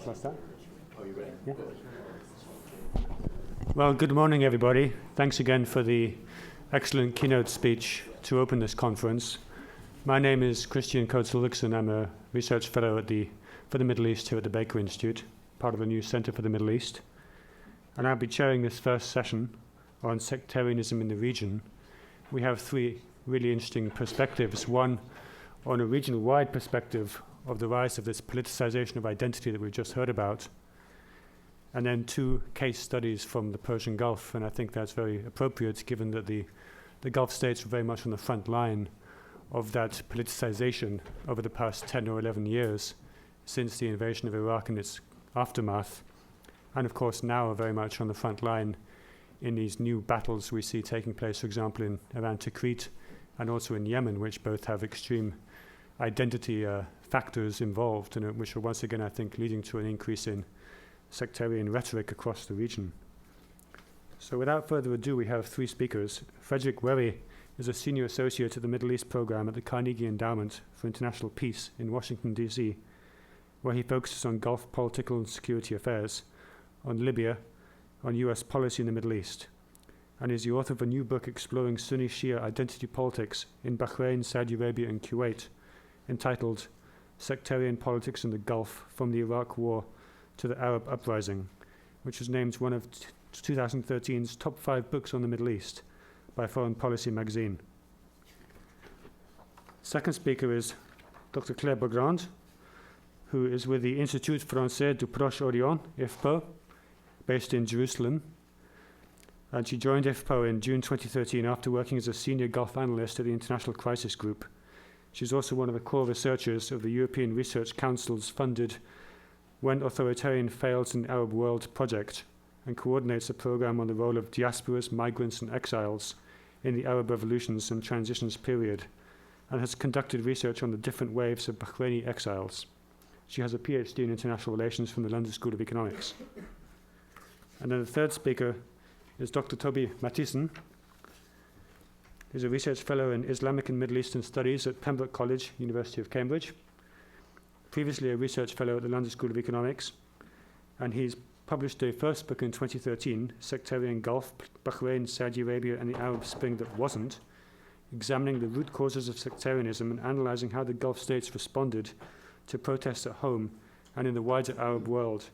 Shall I start? Are you ready? Yeah. Well, good morning, everybody. Thanks again for the excellent keynote speech to open this conference. My name is Christian Coates-Ulrichsen. I'm a research fellow for the Middle East here at the Baker Institute, part of the new Center for the Middle East. And I'll be chairing this first session on sectarianism in the region. We have three really interesting perspectives. One on a regional-wide perspective of the rise of this politicization of identity that we've just heard about, and then two case studies from the Persian Gulf. And I think that's very appropriate given that the Gulf states were very much on the front line of that politicization over the past 10 or 11 years since the invasion of Iraq and its aftermath, and of course now are very much on the front line in these new battles we see taking place, for example, around Tikrit and also in Yemen, which both have extreme identity factors involved, and which are once again, I think, leading to an increase in sectarian rhetoric across the region. So without further ado, we have three speakers. Frederick Werry is a senior associate at the Middle East program at the Carnegie Endowment for International Peace in Washington, D.C., where he focuses on Gulf political and security affairs, on Libya, on U.S. policy in the Middle East, and is the author of a new book exploring Sunni Shia identity politics in Bahrain, Saudi Arabia, and Kuwait, entitled Sectarian Politics in the Gulf from the Iraq War to the Arab Uprising, which was named one of 2013's top 5 books on the Middle East by Foreign Policy magazine. Second speaker is Dr. Claire Beaugrand, who is with the Institut Français du Proche-Orient, IFPO, based in Jerusalem. And she joined IFPO in June 2013 after working as a senior Gulf analyst at the International Crisis Group. She's also one of the core researchers of the European Research Council's funded When Authoritarian Fails in the Arab World project, and coordinates a program on the role of diasporas, migrants, and exiles in the Arab revolutions and transitions period, and has conducted research on the different waves of Bahraini exiles. She has a PhD in international relations from the London School of Economics. And then the third speaker is Dr. Toby Mathiesen. He's a research fellow in Islamic and Middle Eastern Studies at Pembroke College, University of Cambridge. Previously a research fellow at the London School of Economics. And he's published a first book in 2013, Sectarian Gulf, Bahrain, Saudi Arabia, and the Arab Spring That Wasn't, examining the root causes of sectarianism and analyzing how the Gulf states responded to protests at home and in the wider Arab world.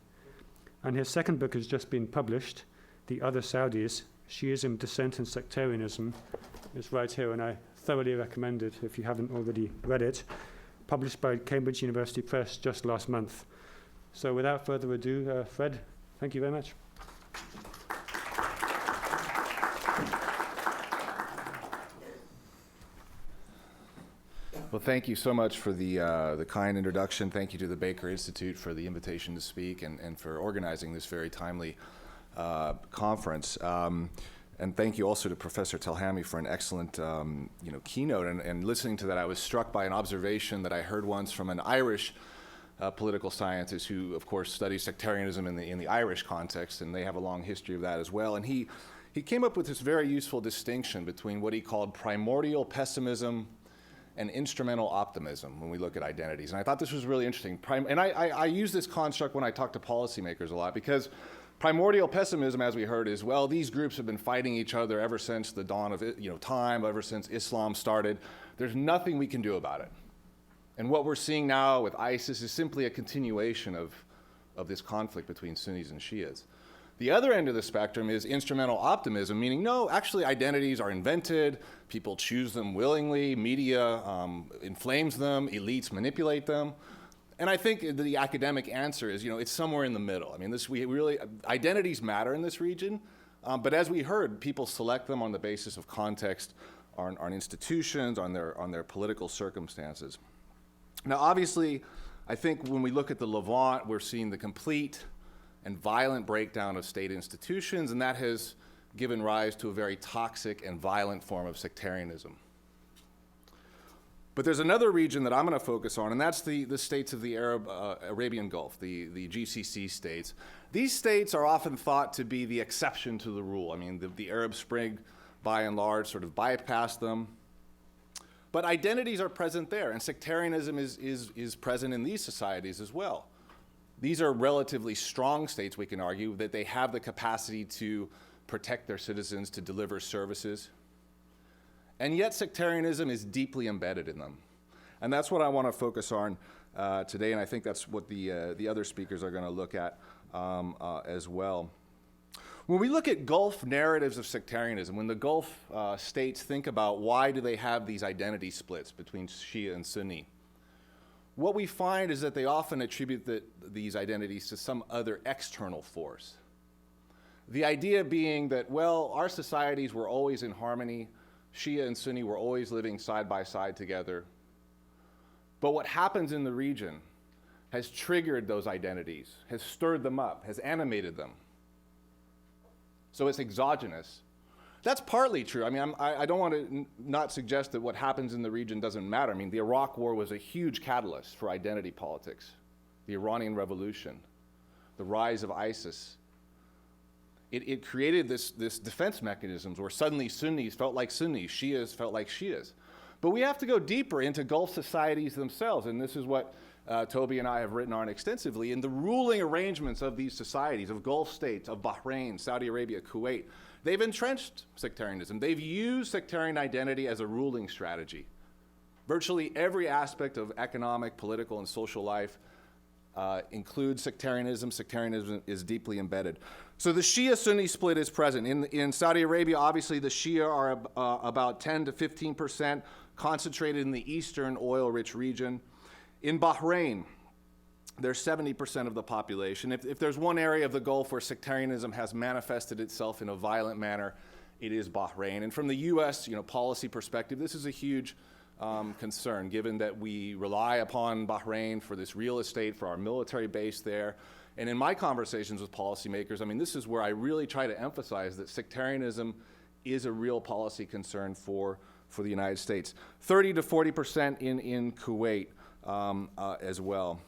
And his second book has just been published, The Other Saudis, Shiism, Dissent, and Sectarianism. It's right here, and I thoroughly recommend it if you haven't already read it. Published by Cambridge University Press just last month. So without further ado, Fred, thank you very much. Well, thank you so much for the kind introduction. Thank you to the Baker Institute for the invitation to speak and for organizing this very timely conference. And thank you also to Professor Telhami for an excellent keynote. And listening to that, I was struck by an observation that I heard once from an Irish political scientist who, of course, studies sectarianism in the Irish context, and they have a long history of that as well. And he came up with this very useful distinction between what he called primordial pessimism and instrumental optimism when we look at identities. And I thought this was really interesting. And I use this construct when I talk to policymakers a lot, because primordial pessimism, as we heard, is, well, these groups have been fighting each other ever since the dawn of time, ever since Islam started. There's nothing we can do about it. And what we're seeing now with ISIS is simply a continuation of this conflict between Sunnis and Shias. The other end of the spectrum is instrumental optimism, meaning, no, actually identities are invented, people choose them willingly, media inflames them, elites manipulate them. And I think the academic answer is, it's somewhere in the middle. I mean, identities matter in this region, but as we heard, people select them on the basis of context, on institutions, on their political circumstances. Now, obviously, I think when we look at the Levant, we're seeing the complete and violent breakdown of state institutions, and that has given rise to a very toxic and violent form of sectarianism. But there's another region that I'm going to focus on, and that's the states of the Arabian Gulf, the GCC states. These states are often thought to be the exception to the rule. I mean, the Arab Spring, by and large, sort of bypassed them. But identities are present there, and sectarianism is present in these societies as well. These are relatively strong states, we can argue, that they have the capacity to protect their citizens, to deliver services. And yet sectarianism is deeply embedded in them. And that's what I want to focus on today, and I think that's what the other speakers are going to look at as well. When we look at Gulf narratives of sectarianism, when the Gulf states think about why do they have these identity splits between Shia and Sunni, what we find is that they often attribute these identities to some other external force. The idea being that, well, our societies were always in harmony, Shia and Sunni were always living side by side together. But what happens in the region has triggered those identities, has stirred them up, has animated them. So it's exogenous. That's partly true. I mean, I don't want to not suggest that what happens in the region doesn't matter. I mean, the Iraq War was a huge catalyst for identity politics. The Iranian Revolution, the rise of ISIS. It created this defense mechanisms where suddenly Sunnis felt like Sunnis, Shias felt like Shias. But we have to go deeper into Gulf societies themselves, and this is what Toby and I have written on extensively. In the ruling arrangements of these societies, of Gulf states, of Bahrain, Saudi Arabia, Kuwait, they've entrenched sectarianism. They've used sectarian identity as a ruling strategy. Virtually every aspect of economic, political, and social life includes sectarianism. Sectarianism is deeply embedded. So the Shia-Sunni split is present. In Saudi Arabia, obviously, the Shia are about 10 to 15%, concentrated in the eastern oil-rich region. In Bahrain, there's 70% of the population. If there's one area of the Gulf where sectarianism has manifested itself in a violent manner, it is Bahrain. And from the U.S. Policy perspective, this is a huge concern, given that we rely upon Bahrain for this real estate, for our military base there. And in my conversations with policymakers, I mean, this is where I really try to emphasize that sectarianism is a real policy concern for the United States. 30 to 40% in Kuwait as well.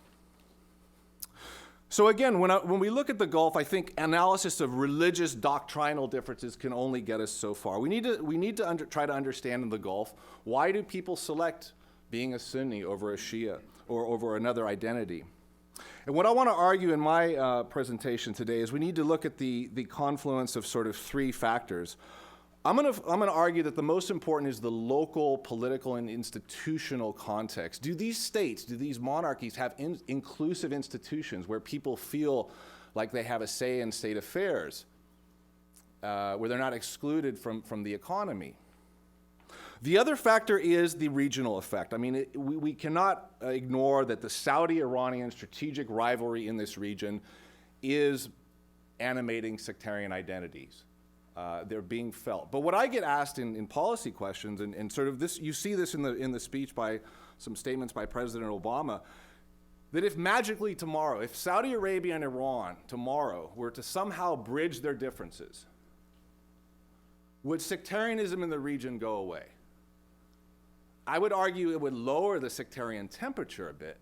So again, when we look at the Gulf, I think analysis of religious doctrinal differences can only get us so far. We need to try to understand in the Gulf, why do people select being a Sunni over a Shia or over another identity? And what I want to argue in my presentation today is we need to look at the confluence of sort of three factors. I'm going to argue that the most important is the local political and institutional context. Do these states, do these monarchies have inclusive institutions where people feel like they have a say in state affairs, where they're not excluded from the economy? The other factor is the regional effect. I mean, we cannot ignore that the Saudi-Iranian strategic rivalry in this region is animating sectarian identities. They're being felt. But what I get asked in policy questions, and sort of this, you see this in the speech by some statements by President Obama, that if magically tomorrow, if Saudi Arabia and Iran tomorrow were to somehow bridge their differences, would sectarianism in the region go away? I would argue it would lower the sectarian temperature a bit,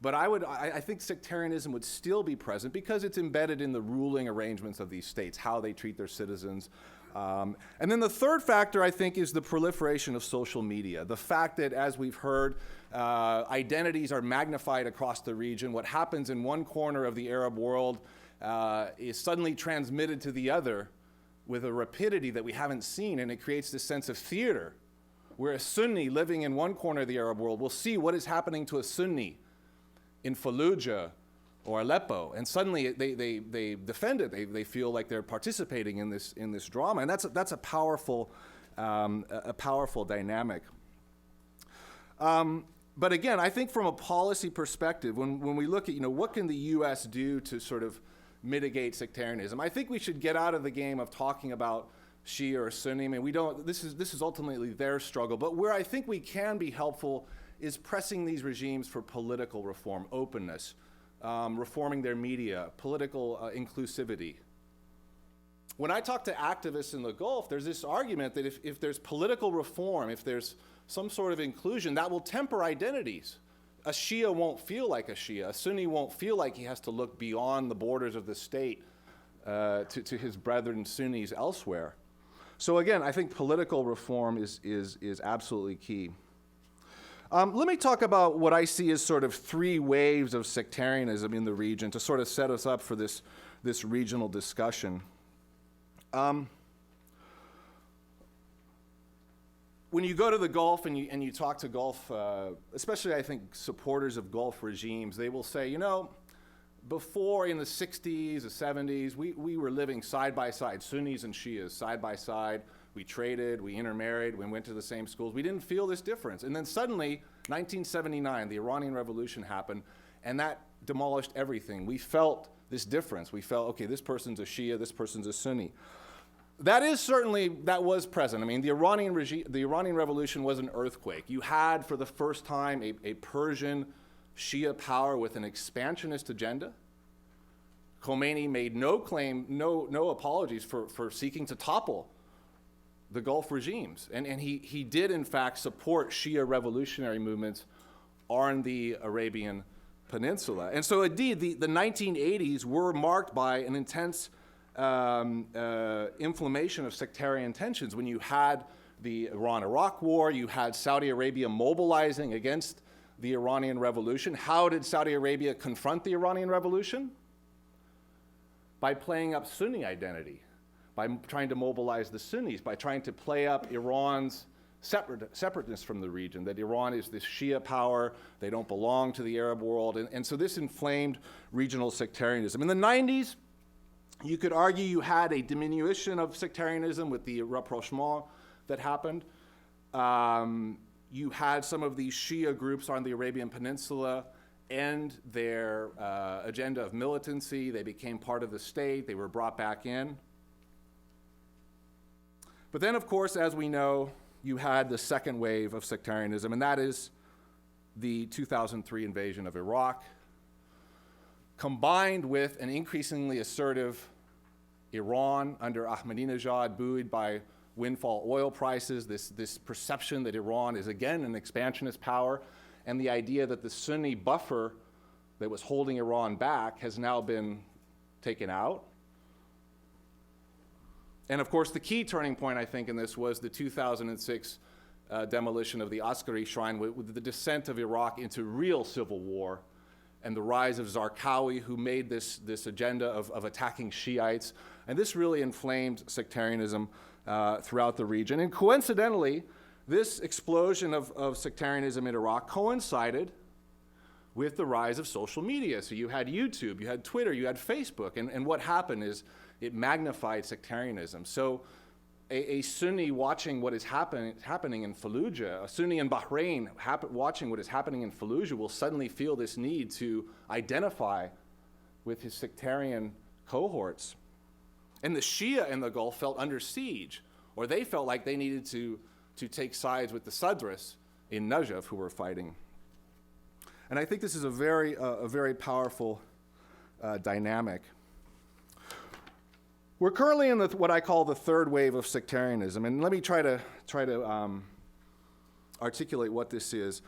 but I think sectarianism would still be present because it's embedded in the ruling arrangements of these states, how they treat their citizens. And then the third factor, I think, is the proliferation of social media. The fact that, as we've heard, identities are magnified across the region. What happens in one corner of the Arab world is suddenly transmitted to the other with a rapidity that we haven't seen, and it creates this sense of theater, where a Sunni living in one corner of the Arab world will see what is happening to a Sunni in Fallujah or Aleppo, and suddenly they defend it. They feel like they're participating in this drama, and that's a powerful dynamic. But again, I think from a policy perspective, when we look at what can the U.S. do to sort of mitigate sectarianism, I think we should get out of the game of talking about Shia or Sunni. I mean, we don't. This is ultimately their struggle. But where I think we can be helpful is pressing these regimes for political reform, openness, reforming their media, political inclusivity. When I talk to activists in the Gulf, there's this argument that if there's political reform, if there's some sort of inclusion, that will temper identities. A Shia won't feel like a Shia. A Sunni won't feel like he has to look beyond the borders of the state to his brethren Sunnis elsewhere. So again, I think political reform is absolutely key. Let me talk about what I see as sort of three waves of sectarianism in the region to sort of set us up for this regional discussion. When you go to the Gulf and you talk to Gulf, especially I think supporters of Gulf regimes, they will say, you know, before in the 60s, the 70s, we were living side by side, Sunnis and Shias, side by side. We traded, we intermarried, we went to the same schools. We didn't feel this difference. And then suddenly, 1979, the Iranian Revolution happened, and that demolished everything. We felt this difference. We felt, okay, this person's a Shia, this person's a Sunni. That was present. I mean, the Iranian Revolution was an earthquake. You had, for the first time, a Persian Shia power with an expansionist agenda. Khomeini made no claim, no apologies for seeking to topple the Gulf regimes. And he did, in fact, support Shia revolutionary movements on the Arabian Peninsula. And so, indeed, the 1980s were marked by an intense inflammation of sectarian tensions. When you had the Iran-Iraq war, you had Saudi Arabia mobilizing against the Iranian Revolution. How did Saudi Arabia confront the Iranian Revolution? By playing up Sunni identity, by trying to mobilize the Sunnis, by trying to play up Iran's separateness from the region, that Iran is this Shia power, they don't belong to the Arab world, and so this inflamed regional sectarianism. In the 90s, you could argue you had a diminution of sectarianism with the rapprochement that happened. You had some of these Shia groups on the Arabian Peninsula end their agenda of militancy. They became part of the state. They were brought back in. But then, of course, as we know, you had the second wave of sectarianism, and that is the 2003 invasion of Iraq, combined with an increasingly assertive Iran under Ahmadinejad, buoyed by windfall oil prices, this perception that Iran is again an expansionist power, and the idea that the Sunni buffer that was holding Iran back has now been taken out. And of course, the key turning point, I think, in this was the 2006 demolition of the Askari shrine with the descent of Iraq into real civil war and the rise of Zarqawi, who made this agenda of attacking Shiites. And this really inflamed sectarianism throughout the region. And coincidentally, this explosion of sectarianism in Iraq coincided with the rise of social media. So you had YouTube, you had Twitter, you had Facebook, and what happened is it magnified sectarianism. So a Sunni watching what is happening in Fallujah, a Sunni in Bahrain watching what is happening in Fallujah will suddenly feel this need to identify with his sectarian cohorts. And the Shia in the Gulf felt under siege, or they felt like they needed to take sides with the Sadris in Najaf who were fighting. And I think this is a very powerful dynamic. We're currently in what I call the third wave of sectarianism, and let me try to articulate what this is.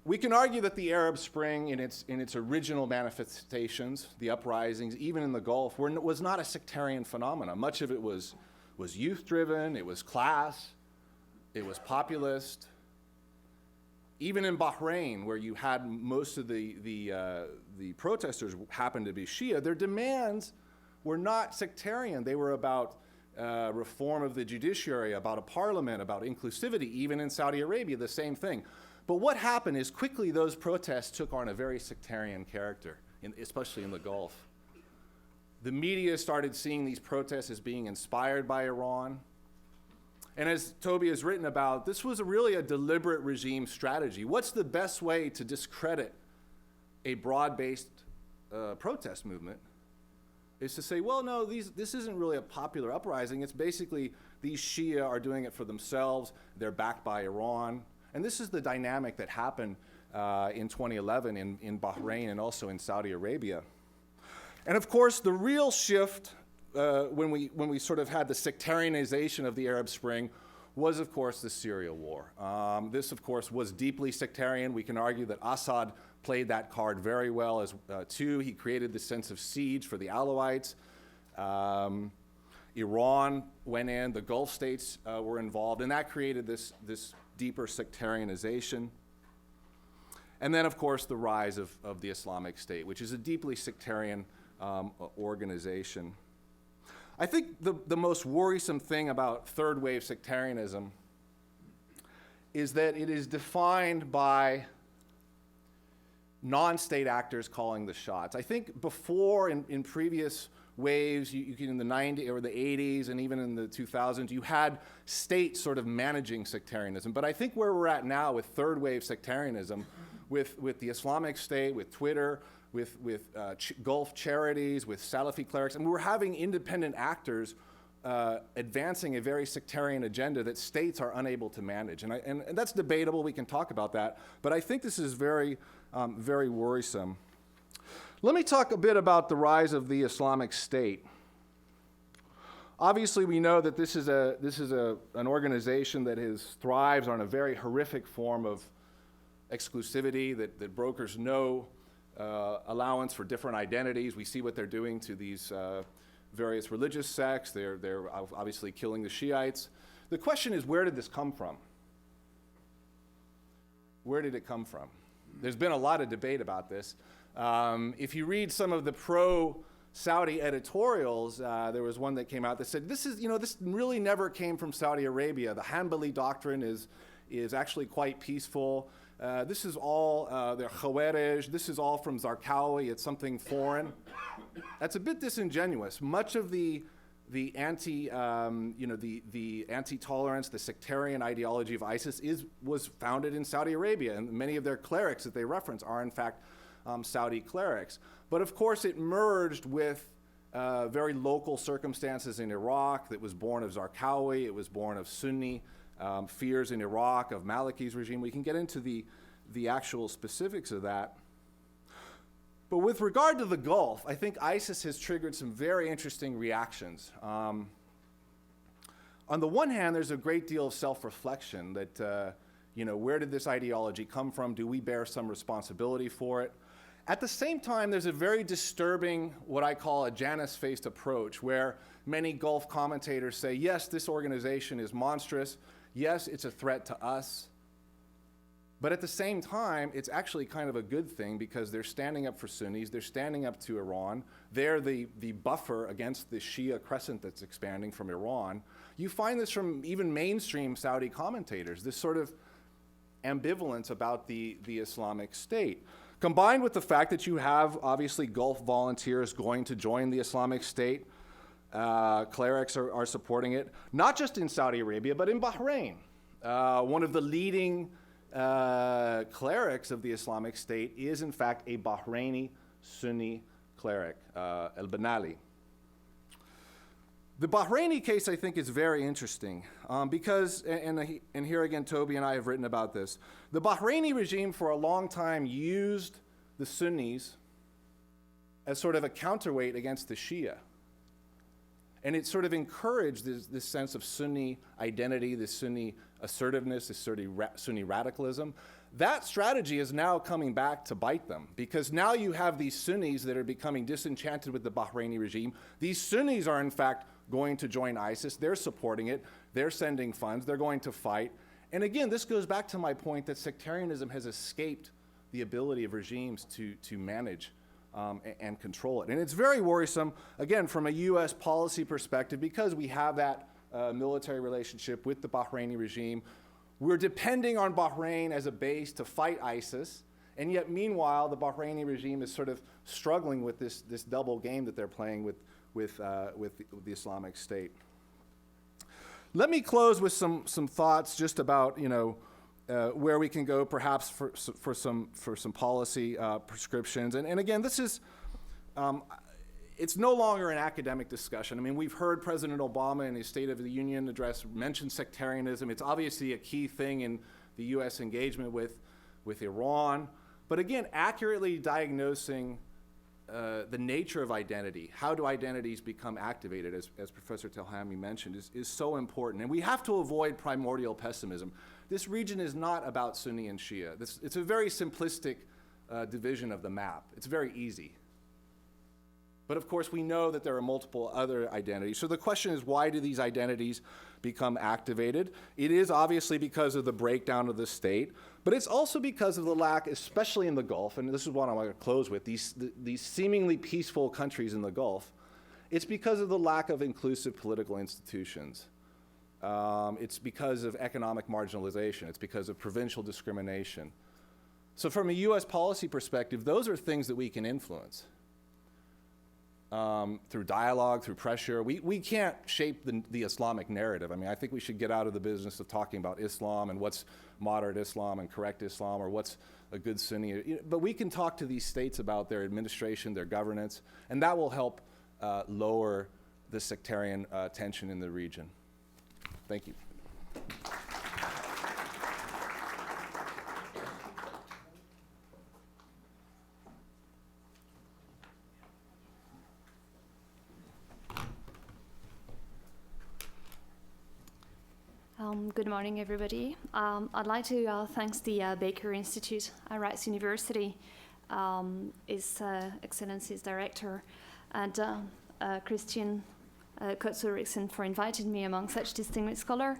We can argue that the Arab Spring, in its original manifestations, the uprisings, even in the Gulf, was not a sectarian phenomenon. Much of it was youth-driven, it was class, it was populist. Even in Bahrain, where you had most of the protesters happen to be Shia, their demands were not sectarian. They were about reform of the judiciary, about a parliament, about inclusivity. Even in Saudi Arabia, the same thing. But what happened is quickly those protests took on a very sectarian character, especially in the Gulf. The media started seeing these protests as being inspired by Iran. And as Toby has written about, this was really a deliberate regime strategy. What's the best way to discredit a broad-based protest movement? Is to say, well, no, this isn't really a popular uprising. It's basically these Shia are doing it for themselves. They're backed by Iran. And this is the dynamic that happened in 2011 in Bahrain and also in Saudi Arabia. And of course, the real shift when we sort of had the sectarianization of the Arab Spring was, of course, the Syria war. This, of course, was deeply sectarian. We can argue that Assad played that card very well too. He created this sense of siege for the Alawites. Iran went in, the Gulf states were involved, and that created this deeper sectarianization. And then, of course, the rise of the Islamic State, which is a deeply sectarian organization. I think the most worrisome thing about third wave sectarianism is that it is defined by non-state actors calling the shots. I think before, in previous waves, you can, in the 90s or the 80s and even in the 2000s, you had states sort of managing sectarianism. But I think where we're at now with third wave sectarianism, with the Islamic State, with Twitter, with Gulf charities, with Salafi clerics, and we're having independent actors advancing a very sectarian agenda that states are unable to manage. And that's debatable, we can talk about that, but I think this is very, very worrisome. Let me talk a bit about the rise of the Islamic State. Obviously, we know that this is an organization that thrives on a very horrific form of exclusivity, that brokers know allowance for different identities. We see what they're doing to these various religious sects. They're obviously killing the Shiites. The question is, where did this come from? Where did it come from? There's been a lot of debate about this. If you read some of the pro-Saudi editorials, there was one that came out that said, this really never came from Saudi Arabia. The Hanbali doctrine is actually quite peaceful. This is all, they're Khawarij. This is all from Zarqawi. It's something foreign. That's a bit disingenuous. Much of the anti-tolerance, the sectarian ideology of ISIS was founded in Saudi Arabia, and many of their clerics that they reference are in fact Saudi clerics. But of course it merged with very local circumstances in Iraq that was born of Zarqawi, it was born of Sunni fears in Iraq, of Maliki's regime. We can get into the actual specifics of that. But with regard to the Gulf, I think ISIS has triggered some very interesting reactions. On the one hand, there's a great deal of self-reflection that, where did this ideology come from? Do we bear some responsibility for it? At the same time, there's a very disturbing, what I call a Janus-faced approach, where many Gulf commentators say, yes, this organization is monstrous. Yes, it's a threat to us. But at the same time, it's actually kind of a good thing because they're standing up for Sunnis, they're standing up to Iran, they're the buffer against the Shia crescent that's expanding from Iran. You find this from even mainstream Saudi commentators, this sort of ambivalence about the Islamic State. Combined with the fact that you have, obviously, Gulf volunteers going to join the Islamic State, clerics are supporting it, not just in Saudi Arabia, but in Bahrain. One of the leading clerics of the Islamic State is in fact a Bahraini Sunni cleric, al-Banali. The Bahraini case, I think, is very interesting because, and here again, Toby and I have written about this, the Bahraini regime for a long time used the Sunnis as sort of a counterweight against the Shia. And it sort of encouraged this sense of Sunni identity, this Sunni assertiveness, this Sunni radicalism. That strategy is now coming back to bite them because now you have these Sunnis that are becoming disenchanted with the Bahraini regime. These Sunnis are in fact going to join ISIS. They're supporting it. They're sending funds. They're going to fight. And again, this goes back to my point that sectarianism has escaped the ability of regimes to manage and control it. And it's very worrisome, again, from a U.S. policy perspective, because we have that military relationship with the Bahraini regime. We're depending on Bahrain as a base to fight ISIS, and yet meanwhile, the Bahraini regime is sort of struggling with this double game that they're playing with the Islamic State. Let me close with some thoughts just about, where we can go perhaps for some policy prescriptions. And again, this is, it's no longer an academic discussion. I mean, we've heard President Obama in his State of the Union address mention sectarianism. It's obviously a key thing in the U.S. engagement with Iran. But again, accurately diagnosing the nature of identity, how do identities become activated, as Professor Telhami mentioned, is so important. And we have to avoid primordial pessimism. This region is not about Sunni and Shia. It's a very simplistic division of the map. It's very easy. But of course, we know that there are multiple other identities. So the question is, why do these identities become activated? It is obviously because of the breakdown of the state, but it's also because of the lack, especially in the Gulf, and this is what I want to close with, these seemingly peaceful countries in the Gulf. It's because of the lack of inclusive political institutions. It's because of economic marginalization. It's because of provincial discrimination. So from a U.S. policy perspective, those are things that we can influence. Through dialogue, through pressure. We can't shape the Islamic narrative. I mean, I think we should get out of the business of talking about Islam and what's moderate Islam and correct Islam or what's a good Sunni. But we can talk to these states about their administration, their governance, and that will help lower the sectarian tension in the region. Thank you. Good morning, everybody. I'd like to thank the Baker Institute at Rice University, His Excellency's director, and Christian Kotzel-Rixen for inviting me among such distinguished scholars.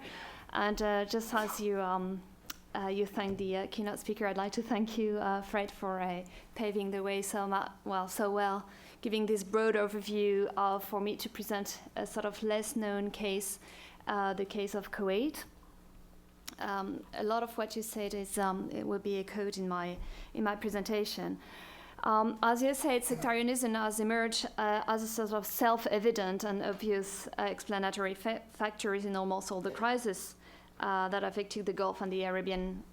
And just as you thank the keynote speaker, I'd like to thank you, Fred, for paving the way so well, giving this broad overview for me to present a sort of less known case, the case of Kuwait. A lot of what you said is it will be echoed in my presentation. As you said, sectarianism has emerged as a sort of self-evident and obvious explanatory factors in almost all the crises that affected the Gulf and the Arabian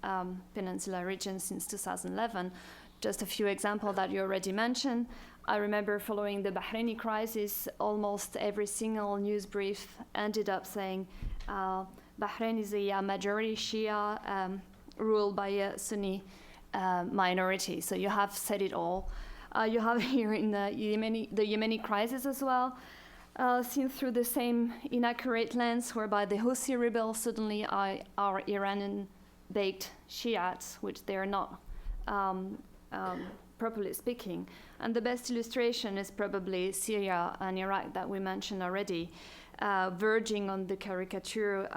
Peninsula region since 2011. Just a few examples that you already mentioned. I remember following the Bahraini crisis, almost every single news brief ended up saying Bahrain is a majority Shia ruled by a Sunni minority. So you have said it all. You have here in the Yemeni crisis as well, seen through the same inaccurate lens, whereby the Houthi rebels suddenly are Iranian-baked Shiites, which they are not. Properly speaking. And the best illustration is probably Syria and Iraq that we mentioned already, verging on the caricature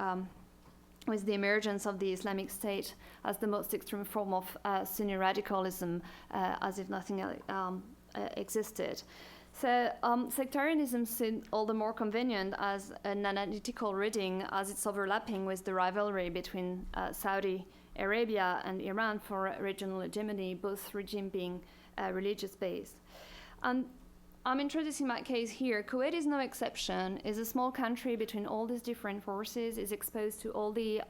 with the emergence of the Islamic State as the most extreme form of Sunni radicalism, as if nothing existed. So sectarianism seems all the more convenient as an analytical reading, as it's overlapping with the rivalry between Saudi Arabia and Iran for regional hegemony, both regime being religious-based. And I'm introducing my case here. Kuwait is no exception. It's a small country between all these different forces, is exposed to all the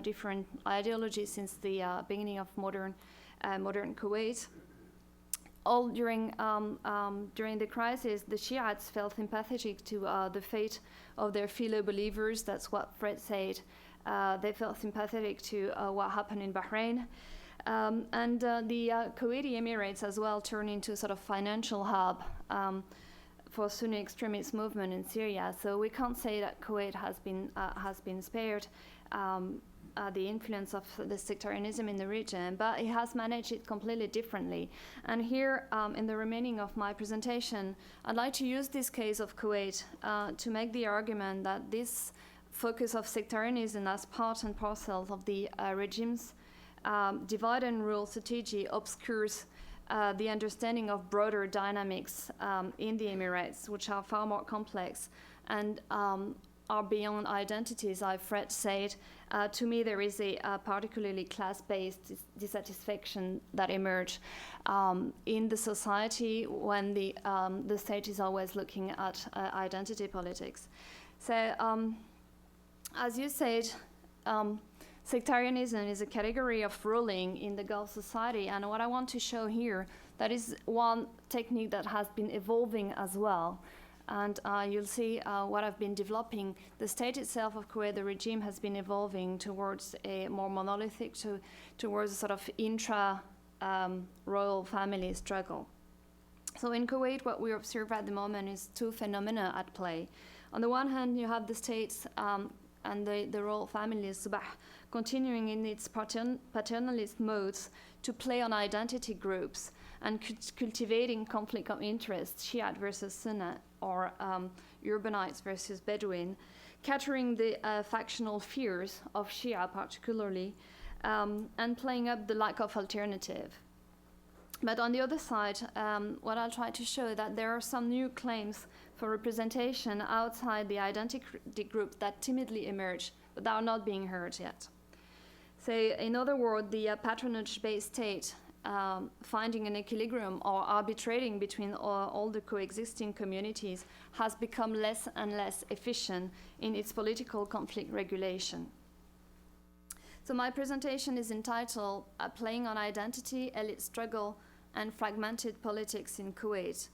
different ideologies since the beginning of modern Kuwait. All during the crisis, the Shiites felt sympathetic to the fate of their fellow believers. That's what Fred said. They felt sympathetic to what happened in Bahrain. And the Kuwaiti Emirates as well turned into a sort of financial hub for Sunni extremist movement in Syria. So we can't say that Kuwait has been spared the influence of the sectarianism in the region, but it has managed it completely differently. And here, in the remaining of my presentation, I'd like to use this case of Kuwait to make the argument that this focus of sectarianism as part and parcel of the regime's divide and rule strategy obscures the understanding of broader dynamics in the Emirates, which are far more complex and are beyond identities, as Fred said. To me, there is a particularly class-based dissatisfaction that emerged in the society when the state is always looking at identity politics. So, as you said, sectarianism is a category of ruling in the Gulf society, and what I want to show here, that is one technique that has been evolving as well. And you'll see what I've been developing. The state itself of Kuwait, the regime, has been evolving towards a more monolithic, towards a sort of intra-royal family struggle. So in Kuwait, what we observe at the moment is two phenomena at play. On the one hand, you have the states and the royal family, Sabah, continuing in its paternalist modes to play on identity groups and cultivating conflict of interest, Shiite versus Sunni, or urbanites versus Bedouin, catering the factional fears of Shia particularly, and playing up the lack of alternative. But on the other side, what I'll try to show that there are some new claims for representation outside the identity group that timidly emerge, but that are not being heard yet. So in other words, the patronage-based state finding an equilibrium or arbitrating between all the coexisting communities has become less and less efficient in its political conflict regulation. So my presentation is entitled Playing on Identity, Elite Struggle, and Fragmented Politics in Kuwait.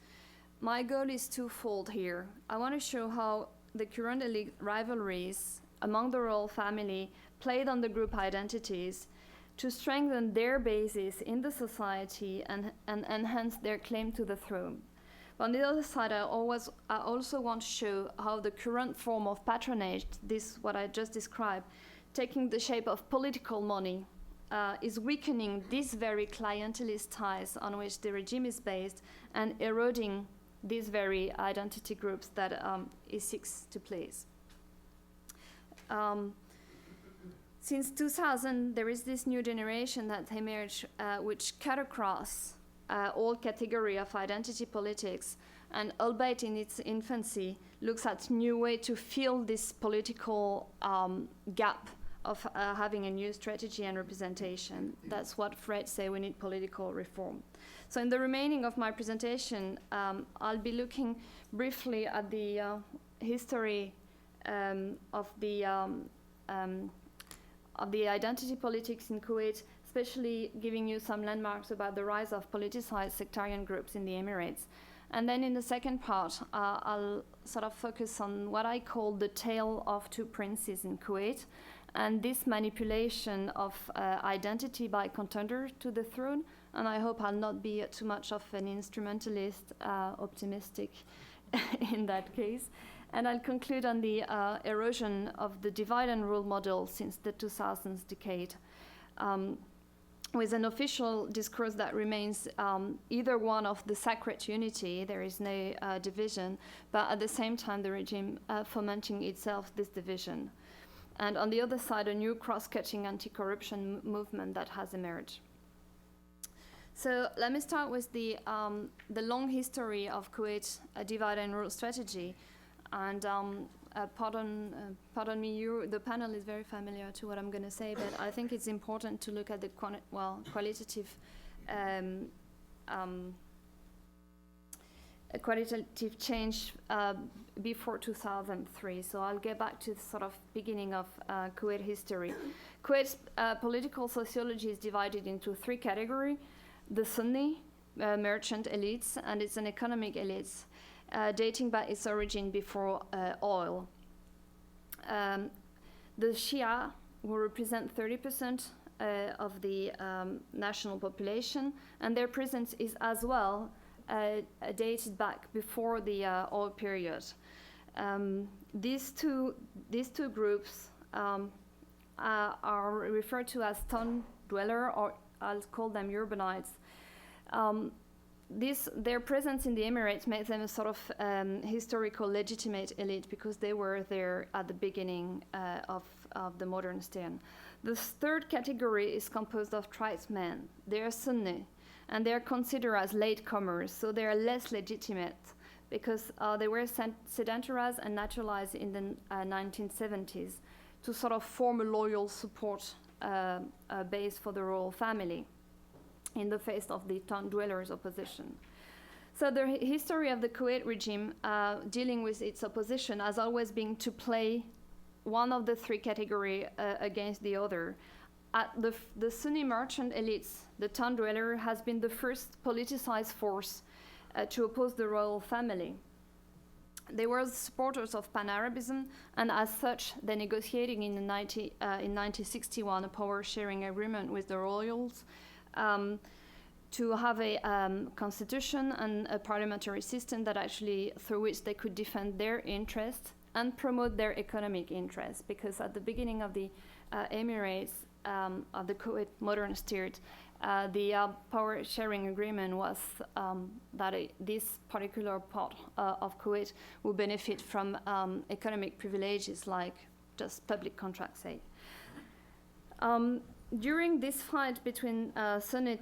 My goal is twofold here. I want to show how the current elite rivalries among the royal family played on the group identities to strengthen their basis in the society and enhance their claim to the throne. But on the other side, I also want to show how the current form of patronage, this what I just described, taking the shape of political money, is weakening these very clientelist ties on which the regime is based and eroding these very identity groups that it seeks to please. Since 2000, there is this new generation that emerged, which cut across all category of identity politics, and albeit in its infancy, looks at new way to fill this political gap of having a new strategy and representation. That's what Fred say, we need political reform. So in the remaining of my presentation, I'll be looking briefly at the history of the identity politics in Kuwait, especially giving you some landmarks about the rise of politicized sectarian groups in the Emirates. And then in the second part, I'll sort of focus on what I call the tale of two princes in Kuwait, and this manipulation of identity by contender to the throne. And I hope I'll not be too much of an instrumentalist, optimistic in that case. And I'll conclude on the erosion of the divide and rule model since the 2000s decade, with an official discourse that remains either one of the sacred unity, there is no division, but at the same time the regime fomenting itself this division. And on the other side, a new cross-cutting anti-corruption movement that has emerged. So let me start with the long history of Kuwait's divide and rule strategy. And pardon me, the panel is very familiar to what I'm going to say, but I think it's important to look at the qualitative change before 2003. So I'll get back to the sort of beginning of Kuwait history. Kuwait's political sociology is divided into three categories: the Sunni merchant elites, and it's an economic elites. Dating back its origin before oil. The Shia will represent 30% of the national population, and their presence is as well dated back before the oil period. These two groups are referred to as town dweller, or I'll call them urbanites. Their presence in the Emirates makes them a sort of historical legitimate elite because they were there at the beginning of the modern state. The third category is composed of tribesmen. They are Sunni, and they are considered as latecomers, so they are less legitimate because they were sedentarized and naturalized in the 1970s to sort of form a loyal support base for the royal family in the face of the town dwellers' opposition. So the history of the Kuwait regime dealing with its opposition has always been to play one of the three categories against the other. At the Sunni merchant elites, the town dweller has been the first politicized force to oppose the royal family. They were supporters of Pan-Arabism, and as such, they negotiated in 1961 a power-sharing agreement with the royals to have a constitution and a parliamentary system that actually, through which they could defend their interests and promote their economic interests. Because at the beginning of the Emirates, of the Kuwait modern state, the power sharing agreement was that this particular part of Kuwait would benefit from economic privileges like just public contracts aid. During this fight between Sunni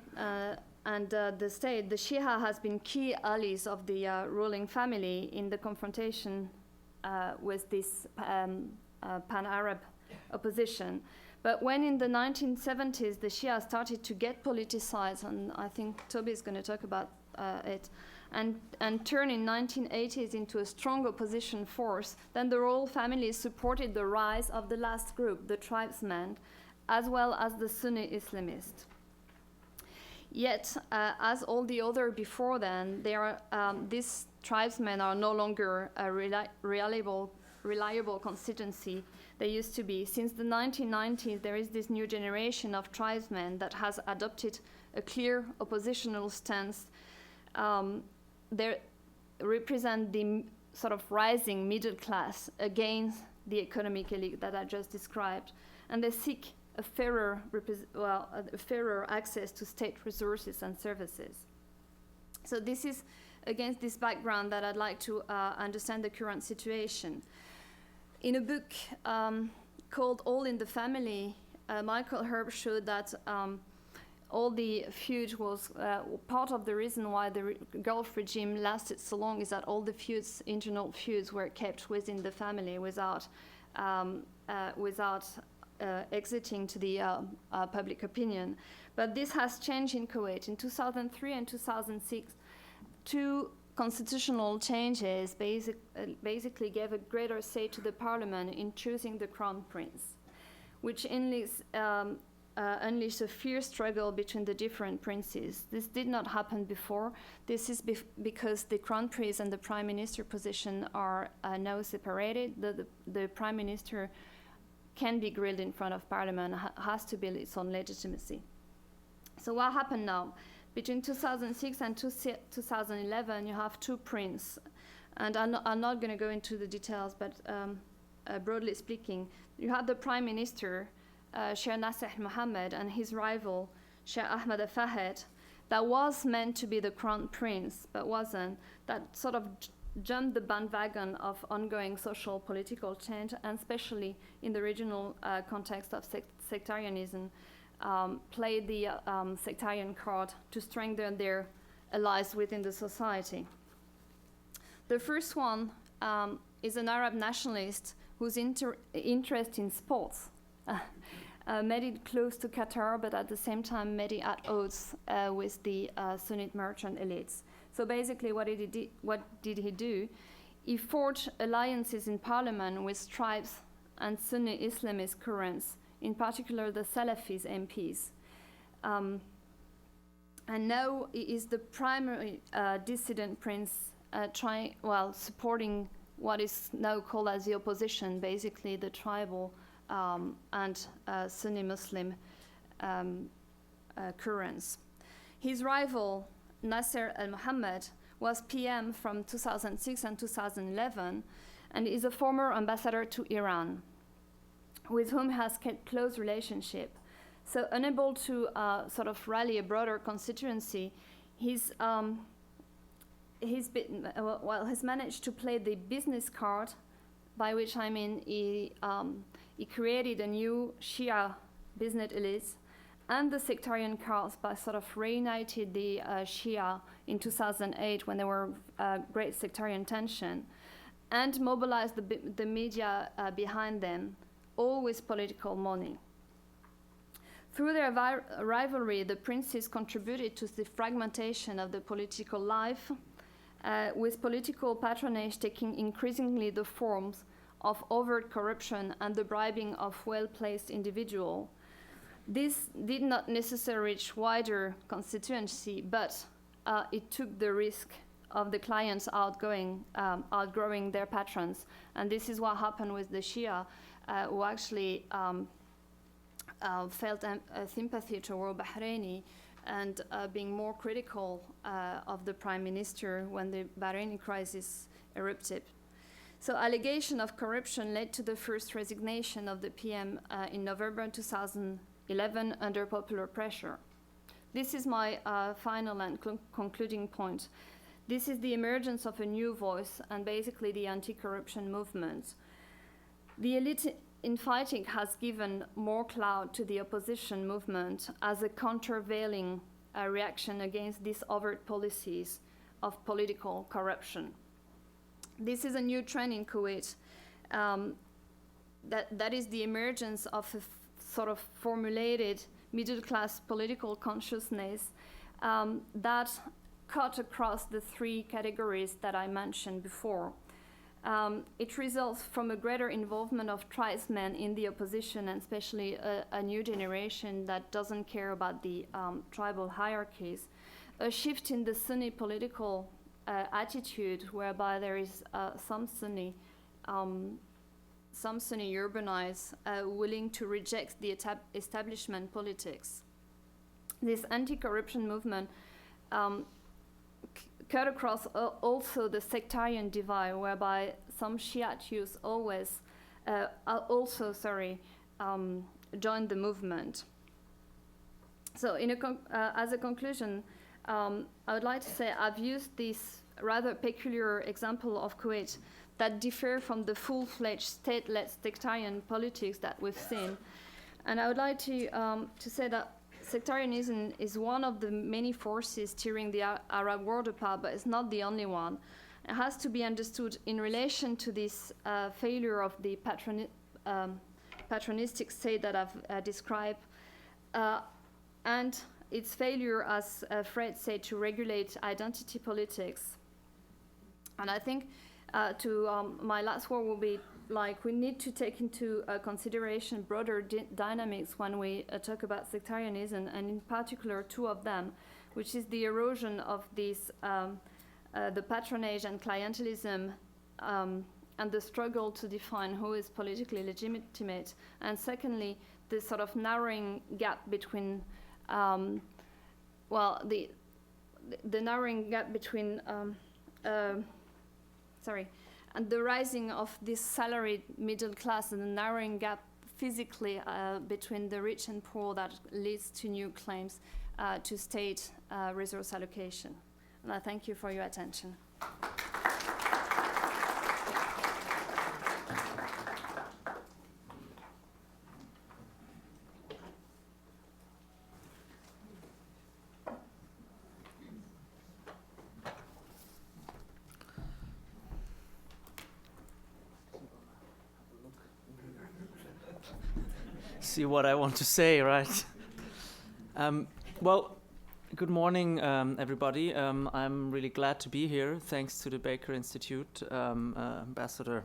and the state, the Shia has been key allies of the ruling family in the confrontation with this pan-Arab opposition. But when in the 1970s the Shia started to get politicized, and I think Toby is going to talk about it, and turn in 1980s into a strong opposition force, then the royal family supported the rise of the last group, the tribesmen, as well as the Sunni Islamists. Yet, as all the other before then, these tribesmen are no longer a reliable constituency they used to be. Since the 1990s, there is this new generation of tribesmen that has adopted a clear oppositional stance. They represent the sort of rising middle class against the economic elite that I just described, and they seek a fairer access to state resources and services. So this is against this background that I'd like to understand the current situation. In a book called All in the Family, Michael Herb showed that all the feud was part of the reason why the Gulf regime lasted so long is that all the feuds, internal feuds, were kept within the family without exiting to the public opinion. But this has changed in Kuwait. In 2003 and 2006, two constitutional changes basically gave a greater say to the parliament in choosing the crown prince, which unleashed a fierce struggle between the different princes. This did not happen before. This is because the crown prince and the prime minister position are now separated. The prime minister can be grilled in front of parliament, has to build its own legitimacy. So what happened now? Between 2006 and 2011, you have two princes. And I'm not going to go into the details, but broadly speaking, you have the prime minister, Sheikh Nasser Mohammed, and his rival, Sheikh Ahmed Fahed, that was meant to be the crown prince, but wasn't. That sort of jumped the bandwagon of ongoing social political change, and especially in the regional context of sectarianism, played the sectarian card to strengthen their allies within the society. The first one is an Arab nationalist whose interest in sports made it close to Qatar, but at the same time made it at odds with the Sunnite merchant elites. So basically, what did he do? He forged alliances in parliament with tribes and Sunni Islamist currents, in particular the Salafis MPs. And now he is the primary dissident prince supporting what is now called as the opposition, basically the tribal and Sunni Muslim currents. His rival, Nasser al-Mohammed, was PM from 2006 and 2011 and is a former ambassador to Iran, with whom he has kept close relationship. So unable to sort of rally a broader constituency, he's managed to play the business card, by which I mean he created a new Shia business elite, and the sectarian cards by sort of reunited the Shia in 2008 when there were great sectarian tension, and mobilized the media behind them, all with political money. Through their rivalry, the princes contributed to the fragmentation of the political life, with political patronage taking increasingly the forms of overt corruption and the bribing of well-placed individuals. This did not necessarily reach wider constituency, but it took the risk of the clients outgrowing their patrons. And this is what happened with the Shia, who actually felt sympathy toward Bahraini and being more critical of the prime minister when the Bahraini crisis erupted. So allegation of corruption led to the first resignation of the PM in November 2011 under popular pressure. This is my final and concluding point. This is the emergence of a new voice and basically the anti-corruption movement. The elite infighting has given more clout to the opposition movement as a countervailing reaction against these overt policies of political corruption. This is a new trend in Kuwait. That is the emergence of a sort of formulated middle-class political consciousness that cut across the three categories that I mentioned before. It results from a greater involvement of tribesmen in the opposition, and especially a new generation that doesn't care about the tribal hierarchies. A shift in the Sunni political attitude, whereby there is some Sunni urbanites willing to reject the establishment politics. This anti-corruption movement cut across also the sectarian divide, whereby some Shiite youth joined the movement. So as a conclusion, I would like to say I've used this rather peculiar example of Kuwait that differ from the full-fledged state-led sectarian politics that we've seen. And I would like to say that sectarianism is one of the many forces steering the Arab world apart, but it's not the only one. It has to be understood in relation to this failure of the patronistic state that I've described, and its failure, as Fred said, to regulate identity politics. And I think my last word will be we need to take into consideration broader dynamics when we talk about sectarianism, and in particular two of them, which is the erosion of this, the patronage and clientelism, and the struggle to define who is politically legitimate, and secondly, the sort of narrowing gap between, the narrowing gap between, and the rising of this salaried middle class and the narrowing gap physically between the rich and poor that leads to new claims to state resource allocation. And I thank you for your attention. See what I want to say, right? Well, good morning, everybody. I'm really glad to be here. Thanks to the Baker Institute, Ambassador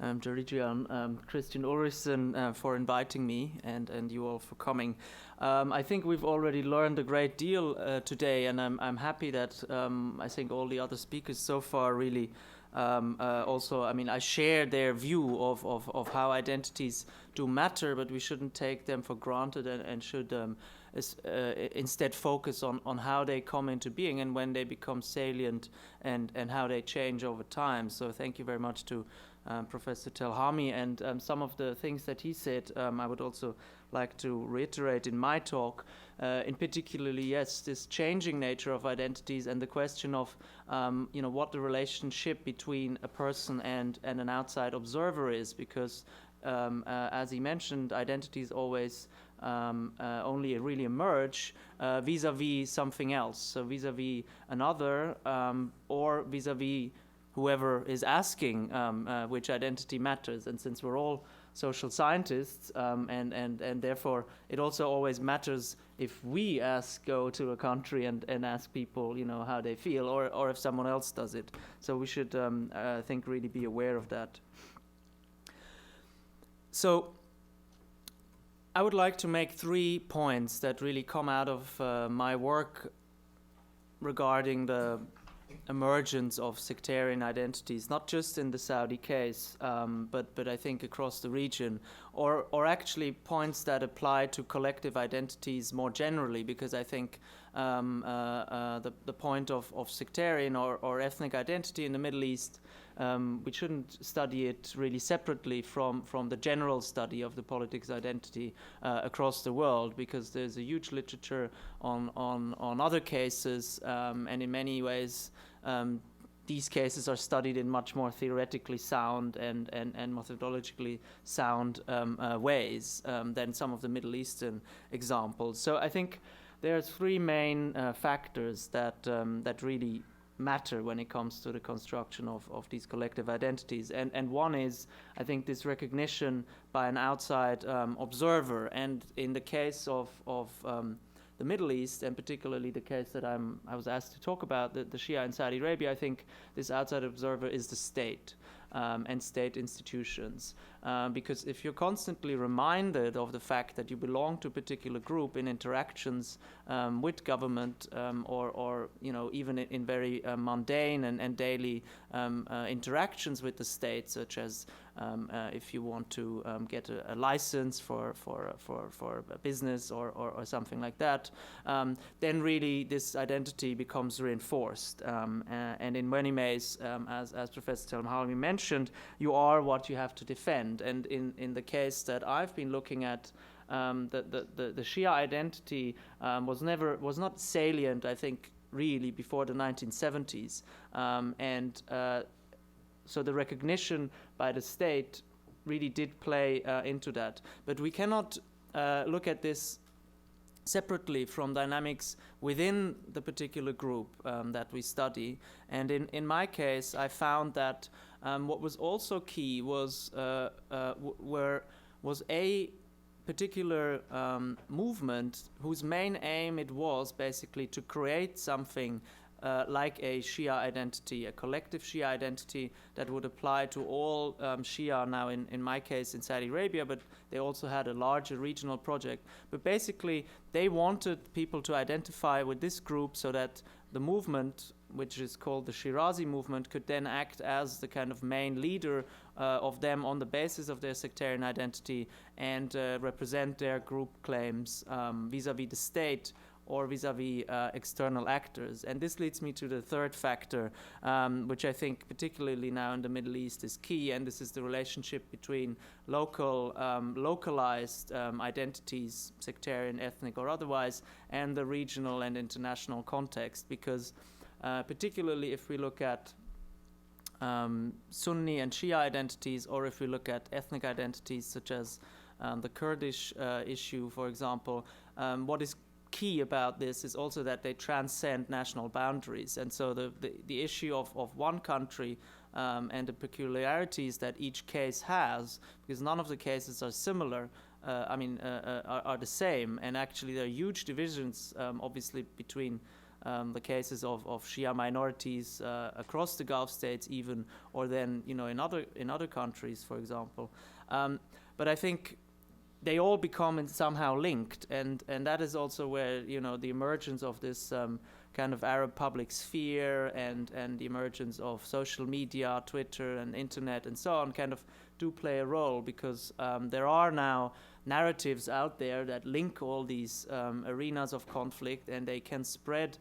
Djurigian, Christian Ulrichsen for inviting me, and you all for coming. I think we've already learned a great deal today, and I'm happy that I think all the other speakers so far really also, I mean, I share their view of how identities do matter, but we shouldn't take them for granted and should instead focus on how they come into being and when they become salient and how they change over time. So thank you very much to Professor Telhami, and some of the things that he said I would also like to reiterate in my talk. In particularly, yes, this changing nature of identities and the question of what the relationship between a person and an outside observer is, because as he mentioned, identities always only really emerge vis-a-vis something else, so vis-a-vis another or vis-a-vis whoever is asking which identity matters. And since we're all social scientists, and therefore it also always matters if we go to a country and ask people, how they feel, or if someone else does it. So we should, I think, really be aware of that. So I would like to make 3 points that really come out of my work regarding the emergence of sectarian identities, not just in the Saudi case, but I think across the region, or actually points that apply to collective identities more generally, because I think the point of sectarian or ethnic identity in the Middle East, we shouldn't study it really separately from the general study of the politics identity across the world, because there's a huge literature on other cases, and in many ways these cases are studied in much more theoretically sound and methodologically sound ways than some of the Middle Eastern examples. So I think there are three main factors that really matter when it comes to the construction of these collective identities. And one is, I think, this recognition by an outside observer. And in the case of the Middle East, and particularly the case that I was asked to talk about, the Shia in Saudi Arabia, I think this outside observer is the state and state institutions. Because if you're constantly reminded of the fact that you belong to a particular group in interactions with government, or even in very mundane and daily interactions with the state, such as if you want to get a license for a business or something like that, then really this identity becomes reinforced. And in many ways, as Professor Telem-Halmi mentioned, you are what you have to defend. And in the case that I've been looking at, the Shia identity was not salient, I think, really before the 1970s. So the recognition by the state really did play into that. But we cannot look at this separately from dynamics within the particular group that we study. And in my case, I found that what was also key was a particular movement whose main aim it was basically to create something like a Shia identity, a collective Shia identity that would apply to all Shia now in my case in Saudi Arabia, but they also had a larger regional project. But basically they wanted people to identify with this group so that the movement, which is called the Shirazi movement, could then act as the kind of main leader of them on the basis of their sectarian identity and represent their group claims vis-a-vis the state or vis-a-vis external actors. And this leads me to the third factor, which I think particularly now in the Middle East is key, and this is the relationship between localized identities, sectarian, ethnic, or otherwise, and the regional and international context, because particularly if we look at Sunni and Shia identities, or if we look at ethnic identities such as the Kurdish issue, for example, what is key about this is also that they transcend national boundaries. And so the issue of one country and the peculiarities that each case has, because none of the cases are similar, are the same. And actually there are huge divisions, obviously, between the cases of Shia minorities across the Gulf states even, or then, in other countries, for example. But I think they all become somehow linked, and that is also where the emergence of this kind of Arab public sphere and the emergence of social media, Twitter and internet and so on kind of do play a role, because there are now narratives out there that link all these arenas of conflict, and they can spread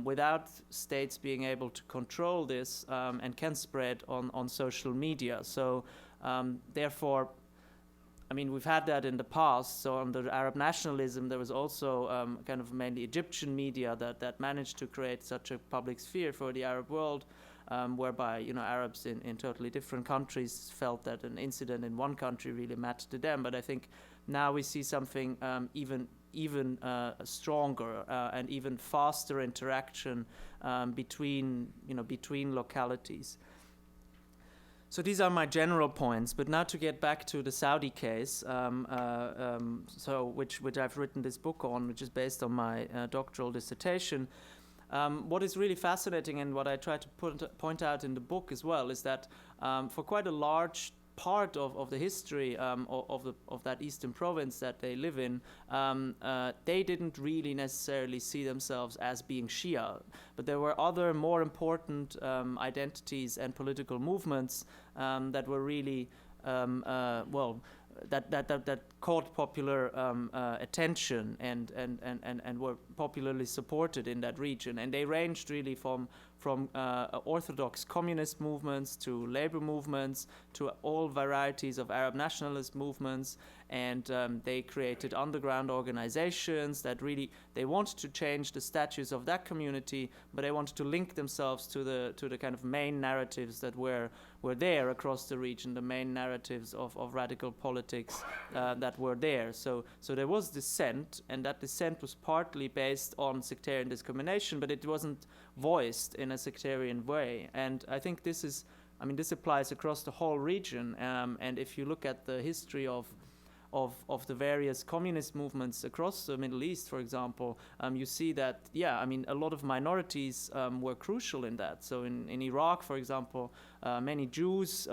without states being able to control this, and can spread on social media. So therefore, we've had that in the past. So under Arab nationalism, there was also kind of mainly Egyptian media that managed to create such a public sphere for the Arab world, whereby Arabs in totally different countries felt that an incident in one country really mattered to them. But I think now we see something even stronger and even faster interaction between localities. So these are my general points, but now to get back to the Saudi case, which I've written this book on, which is based on my doctoral dissertation. What is really fascinating, and what I try to point out in the book as well, is that for quite a large part of the history of that eastern province that they live in, they didn't really necessarily see themselves as being Shia, but there were other more important identities and political movements that were really that caught popular attention and were popularly supported in that region. And they ranged really from orthodox communist movements to labor movements to all varieties of Arab nationalist movements. And they created underground organizations that really, they wanted to change the status of that community, but they wanted to link themselves to the kind of main narratives that were there across the region, the main narratives of radical politics that were there. So there was dissent, and that dissent was partly based on sectarian discrimination, but it wasn't voiced in a sectarian way. And I think this applies across the whole region. And if you look at the history of the various communist movements across the Middle East, for example, you see that, a lot of minorities were crucial in that. So in Iraq, for example, many Jews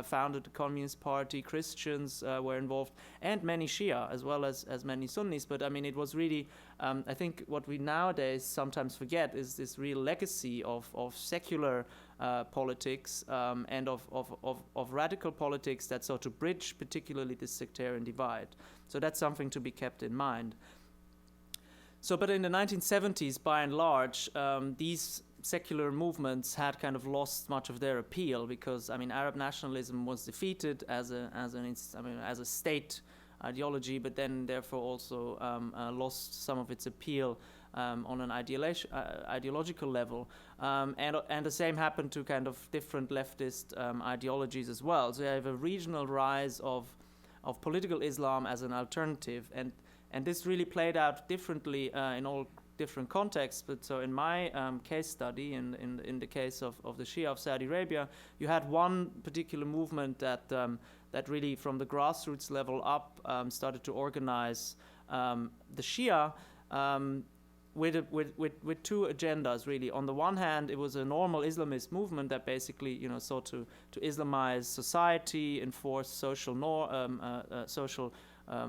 founded the Communist Party, Christians were involved, and many Shia, as well as many Sunnis. But it was really, I think what we nowadays sometimes forget is this real legacy of secular politics and of radical politics that sought to bridge particularly this sectarian divide. So that's something to be kept in mind. But in the 1970s, by and large, these secular movements had kind of lost much of their appeal because, Arab nationalism was defeated as a state ideology, but then therefore also lost some of its appeal on an ideological level. And the same happened to kind of different leftist ideologies as well. So you have a regional rise of political Islam as an alternative, and this really played out differently in all different contexts. But so in my case study, in the case of the Shia of Saudi Arabia, you had one particular movement that really from the grassroots level up started to organize the Shia with two agendas, really. On the one hand, it was a normal Islamist movement that basically, sought to Islamize society, enforce social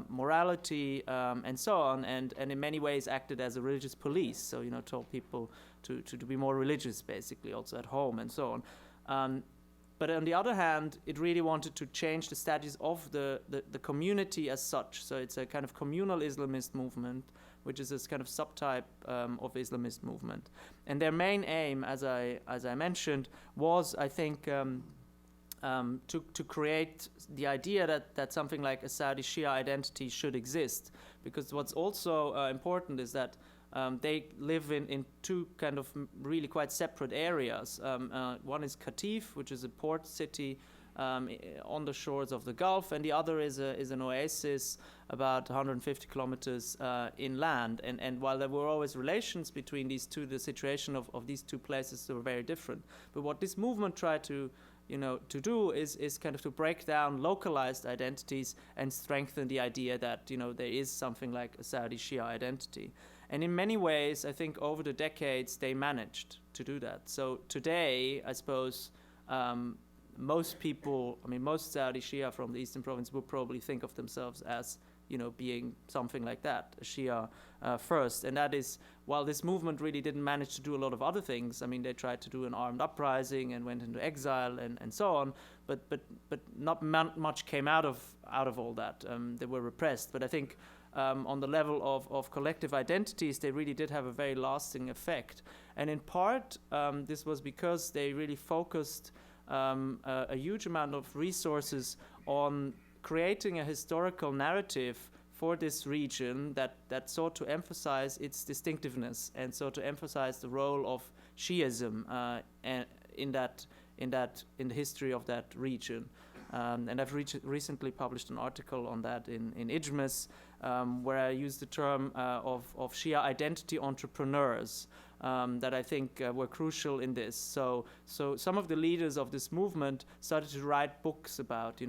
morality, and so on, and in many ways acted as a religious police. So, told people to be more religious, basically, also at home and so on. But on the other hand, it really wanted to change the status of the community as such. So it's a kind of communal Islamist movement, which is this kind of subtype of Islamist movement. And their main aim, as I mentioned, was, I think, to create the idea that something like a Saudi Shia identity should exist. Because what's also important is that they live in two kind of really quite separate areas. One is Qatif, which is a port city on the shores of the Gulf, and the other is an oasis about 150 kilometers inland. And while there were always relations between these two, the situation of these two places were very different. But what this movement tried to do is kind of to break down localized identities and strengthen the idea that, there is something like a Saudi Shia identity. And in many ways, I think over the decades, they managed to do that. So today, I suppose, most people, most Saudi Shia from the Eastern Province would probably think of themselves as, being something like that, a Shia first. And that is, while this movement really didn't manage to do a lot of other things, they tried to do an armed uprising and went into exile and so on, but not much came out of all that. They were repressed. But I think on the level of collective identities, they really did have a very lasting effect. And in part, this was because they really focused a huge amount of resources on creating a historical narrative for this region that sought to emphasize its distinctiveness and sought to emphasize the role of Shiism in the history of that region. And I've recently published an article on that in Ijmas, where I used the term of Shia identity entrepreneurs that I think were crucial in this. So some of the leaders of this movement started to write books about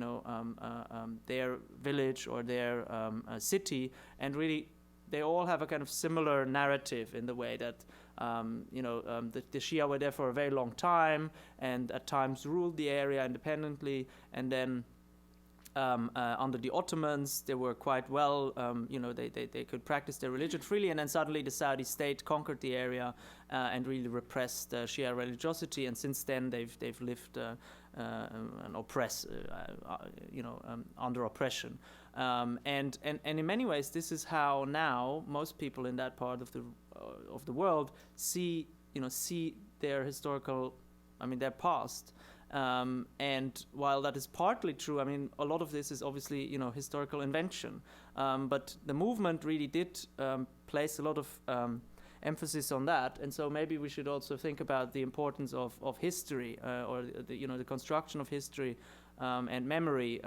their village or their city, and really they all have a kind of similar narrative in the way that the Shia were there for a very long time and at times ruled the area independently, and then under the Ottomans, they were quite well, they could practice their religion freely, and then suddenly the Saudi state conquered the area and really repressed Shia religiosity, and since then they've lived under oppression. And in many ways, this is how now most people in that part of the world see their historical, their past. And while that is partly true, a lot of this is obviously, historical invention. But the movement really did place a lot of emphasis on that, and so maybe we should also think about the importance of history, or the construction of history and memory,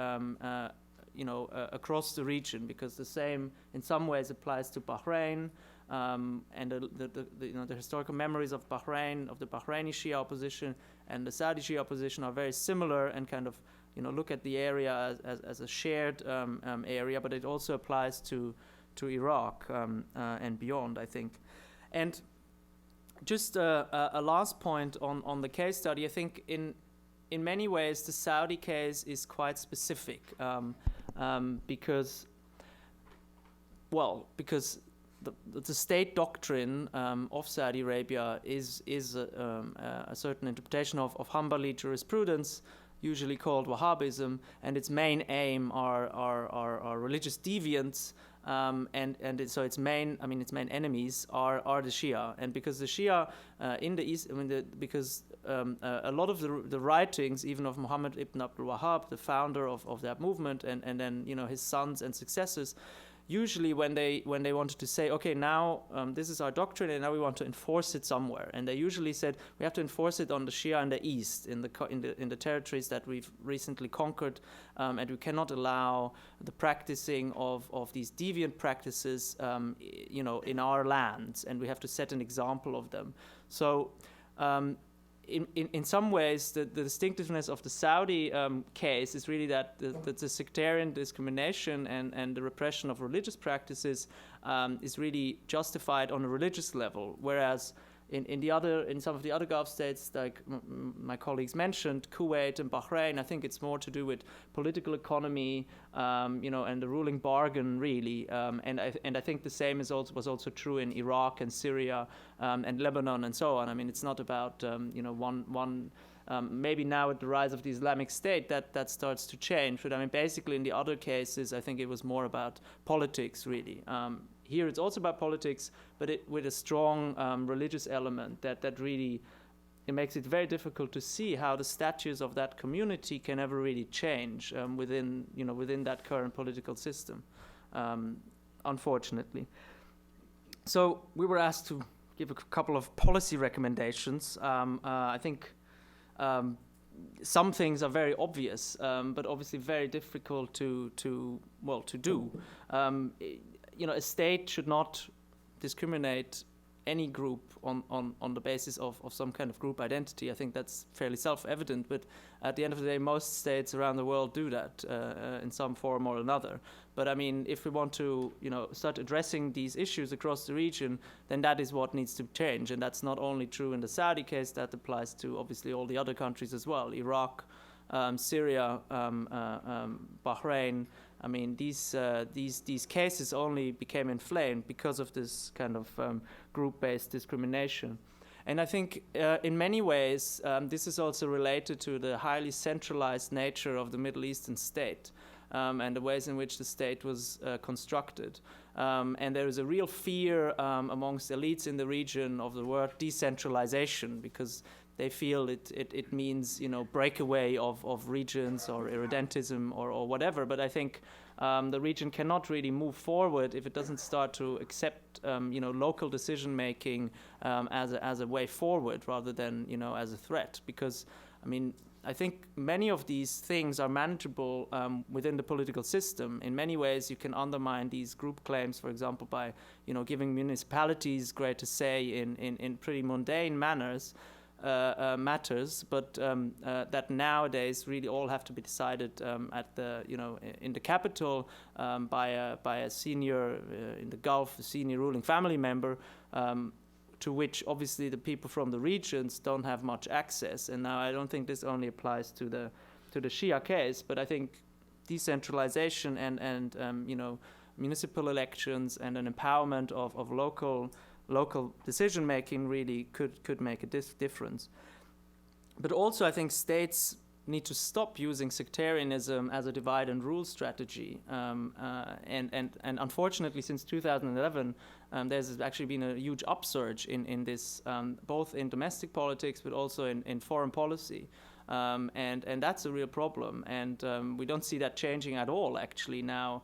across the region, because the same in some ways applies to Bahrain. And the historical memories of Bahrain, of the Bahraini Shia opposition and the Saudi Shia opposition, are very similar, and kind of look at the area as a shared area, but it also applies to Iraq and beyond, I think. And just a last point on the case study. I think in many ways the Saudi case is quite specific, because the state doctrine of Saudi Arabia is a certain interpretation of Hanbali jurisprudence, usually called Wahhabism, and its main aim are religious deviants, and so its main enemies are the Shia, and because the Shia in the East, because a lot of the writings, even of Muhammad ibn Abdul Wahhab, the founder of that movement, and then his sons and successors, usually when they wanted to say, okay, now this is our doctrine and now we want to enforce it somewhere, and they usually said we have to enforce it on the Shia in the east, in the territories that we've recently conquered, and we cannot allow the practicing of these deviant practices in our lands, and we have to set an example of them. So in some ways, the distinctiveness of the Saudi case is really that the sectarian discrimination and the repression of religious practices is really justified on a religious level, whereas in some of the other Gulf states, like my colleagues mentioned, Kuwait and Bahrain, I think it's more to do with political economy, and the ruling bargain, really. And I think the same was also true in Iraq and Syria and Lebanon and so on. It's not about one. Maybe now with the rise of the Islamic State, that starts to change. But basically in the other cases, I think it was more about politics, really. Here it's also about politics, but with a strong religious element that really, it makes it very difficult to see how the status of that community can ever really change within that current political system, unfortunately. So we were asked to give a couple of policy recommendations. I think some things are very obvious, but obviously very difficult to do. A state should not discriminate any group on the basis of some kind of group identity. I think that's fairly self-evident, but at the end of the day, most states around the world do that in some form or another. But if we want to start addressing these issues across the region, then that is what needs to change, and that's not only true in the Saudi case, that applies to obviously all the other countries as well, Iraq, Syria, Bahrain. These cases only became inflamed because of this kind of group-based discrimination. And I think in many ways, this is also related to the highly centralized nature of the Middle Eastern state and the ways in which the state was constructed. And there is a real fear amongst elites in the region of the word decentralization, because they feel it means breakaway of regions or irredentism or whatever. But I think the region cannot really move forward if it doesn't start to accept local decision making as a way forward rather than as a threat. Because I think many of these things are manageable within the political system. In many ways, you can undermine these group claims, for example, by giving municipalities greater say in pretty mundane matters, but that nowadays really all have to be decided at the in the capital by a senior in the Gulf, a senior ruling family member, to which obviously the people from the regions don't have much access. And now I don't think this only applies to the Shia case, but I think decentralization and municipal elections and an empowerment of local decision making really could make a difference. But also, I think states need to stop using sectarianism as a divide and rule strategy. And unfortunately, since 2011, there's actually been a huge upsurge in this, both in domestic politics, but also in foreign policy. And that's a real problem. And we don't see that changing at all, actually, now.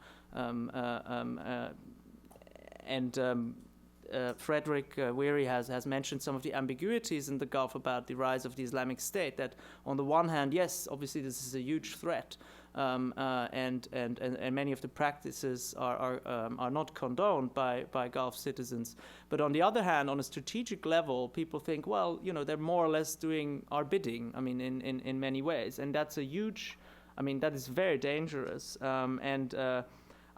Frederick Weary has mentioned some of the ambiguities in the Gulf about the rise of the Islamic State, that on the one hand, yes, obviously this is a huge threat, and many of the practices are not condoned by Gulf citizens. But on the other hand, on a strategic level, people think, well, they're more or less doing our bidding, in many ways. And that's that is very dangerous.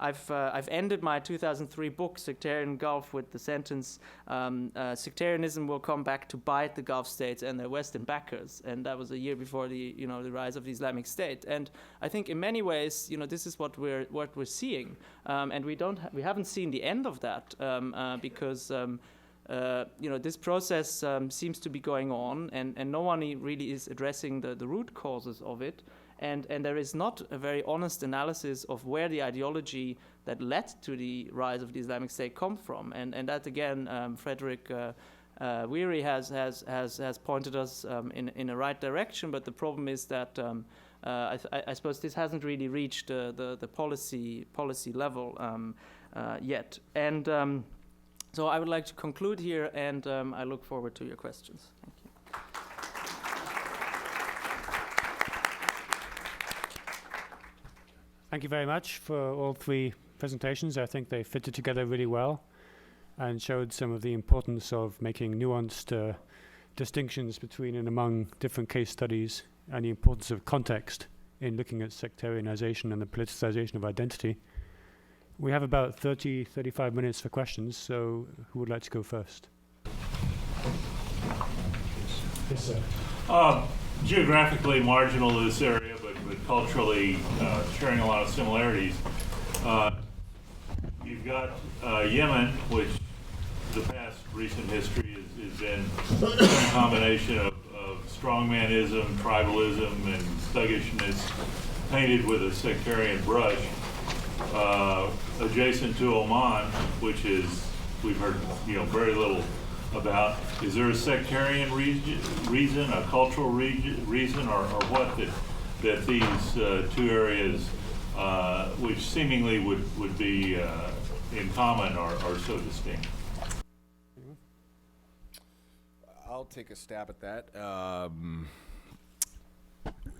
I've ended my 2003 book, Sectarian Gulf, with the sentence, sectarianism will come back to bite the Gulf states and their Western backers. And that was a year before the rise of the Islamic State. And I think in many ways, this is what we're seeing. And we haven't seen the end of that because this process seems to be going on, and no one really is addressing the root causes of it. And there is not a very honest analysis of where the ideology that led to the rise of the Islamic State come from. And that, again, Frederick Weary has pointed us in the right direction. But the problem is that I suppose this hasn't really reached the policy level yet. And so I would like to conclude here, and I look forward to your questions. Thank you. Thank you very much for all three presentations. I think they fitted together really well and showed some of the importance of making nuanced distinctions between and among different case studies, and the importance of context in looking at sectarianization and the politicization of identity. We have about 35 minutes for questions, so who would like to go first? Yes, sir. Geographically marginal to this area, but culturally sharing a lot of similarities. You've got Yemen, which the past recent history has been a combination of strongmanism, tribalism, and thuggishness painted with a sectarian brush. Adjacent to Oman, which is, we've heard very little about. Is there a sectarian reason, a cultural reason, or what that these two areas, which seemingly would be in common, are so distinct? I'll take a stab at that.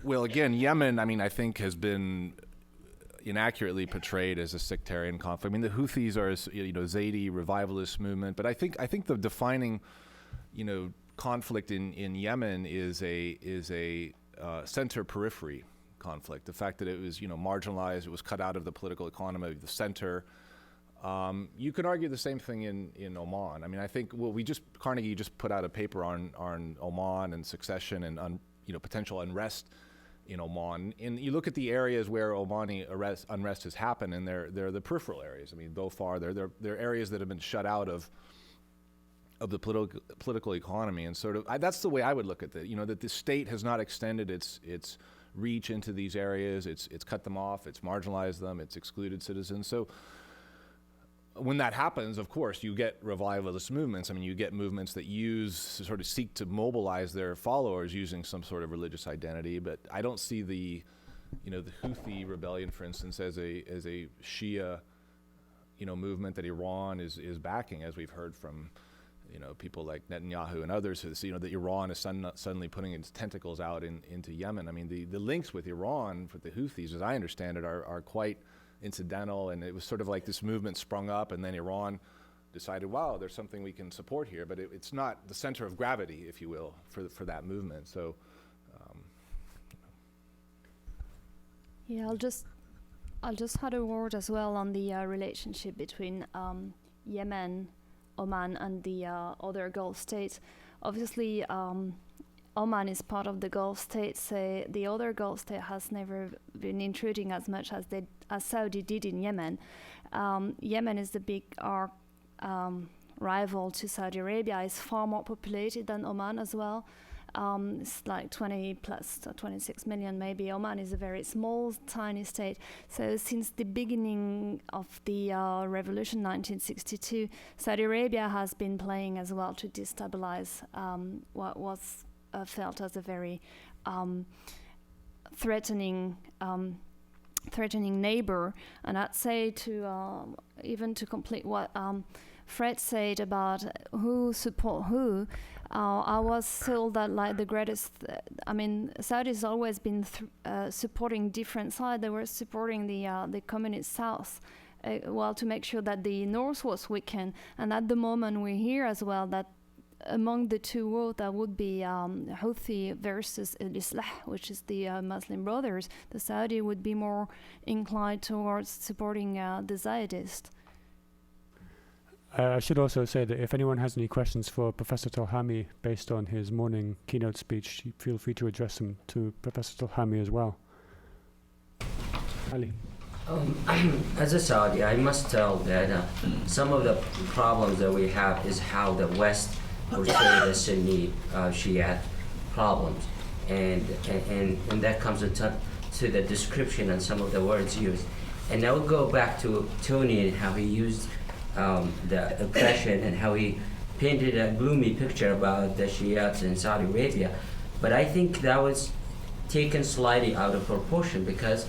Well, again, Yemen, I think has been inaccurately portrayed as a sectarian conflict. The Houthis are, Zaidi revivalist movement, but I think the defining, conflict in Yemen is a center periphery conflict. The fact that it was, marginalized, it was cut out of the political economy of the center. You could argue the same thing in Oman. I think Carnegie just put out a paper on Oman and succession and potential unrest in Oman, and you look at the areas where Omani unrest has happened, and they're the peripheral areas. They're areas that have been shut out of the political economy, and that's the way I would look at it. That the state has not extended its reach into these areas. It's cut them off. It's marginalized them. It's excluded citizens. So when that happens, of course, you get revivalist movements. You get movements that seek to mobilize their followers using some sort of religious identity. But I don't see the Houthi rebellion, for instance, as a Shia, movement that Iran is backing, as we've heard from, people like Netanyahu and others. That Iran is suddenly putting its tentacles out into Yemen. The links with Iran, with the Houthis, as I understand it, are quite incidental, and it was sort of like this movement sprung up, and then Iran decided, wow, there's something we can support here, but it's not the center of gravity, if you will, for that movement. So, yeah, I'll just add a word as well on the relationship between Yemen, Oman, and the other Gulf states. Obviously, Oman is part of the Gulf states, so the other Gulf state has never been intruding as much as Saudi did in Yemen. Yemen is the big rival to Saudi Arabia. It's far more populated than Oman as well. It's like 20 plus, 26 million maybe. Oman is a very small, tiny state. So since the beginning of the revolution, 1962, Saudi Arabia has been playing as well to destabilize what was felt as a very threatening neighbor. And I'd say to even to complete what Fred said about who support who, I was told that like the greatest, Saudi's always been supporting different sides. They were supporting the communist South, to make sure that the North was weakened. And at the moment we hear as well that among the two worlds that would be Houthi versus Al-Islah, which is the Muslim Brothers, the Saudi would be more inclined towards supporting the Zaydists. I should also say that if anyone has any questions for Professor Tolhami based on his morning keynote speech, feel free to address them to Professor Tolhami as well. Ali. As a Saudi, I must tell that some of the problems that we have is how the West portray the Sunni Shia problems, and that comes to the description and some of the words used. And I will go back to Tony and how he used the oppression and how he painted a gloomy picture about the Shiites in Saudi Arabia. But I think that was taken slightly out of proportion, because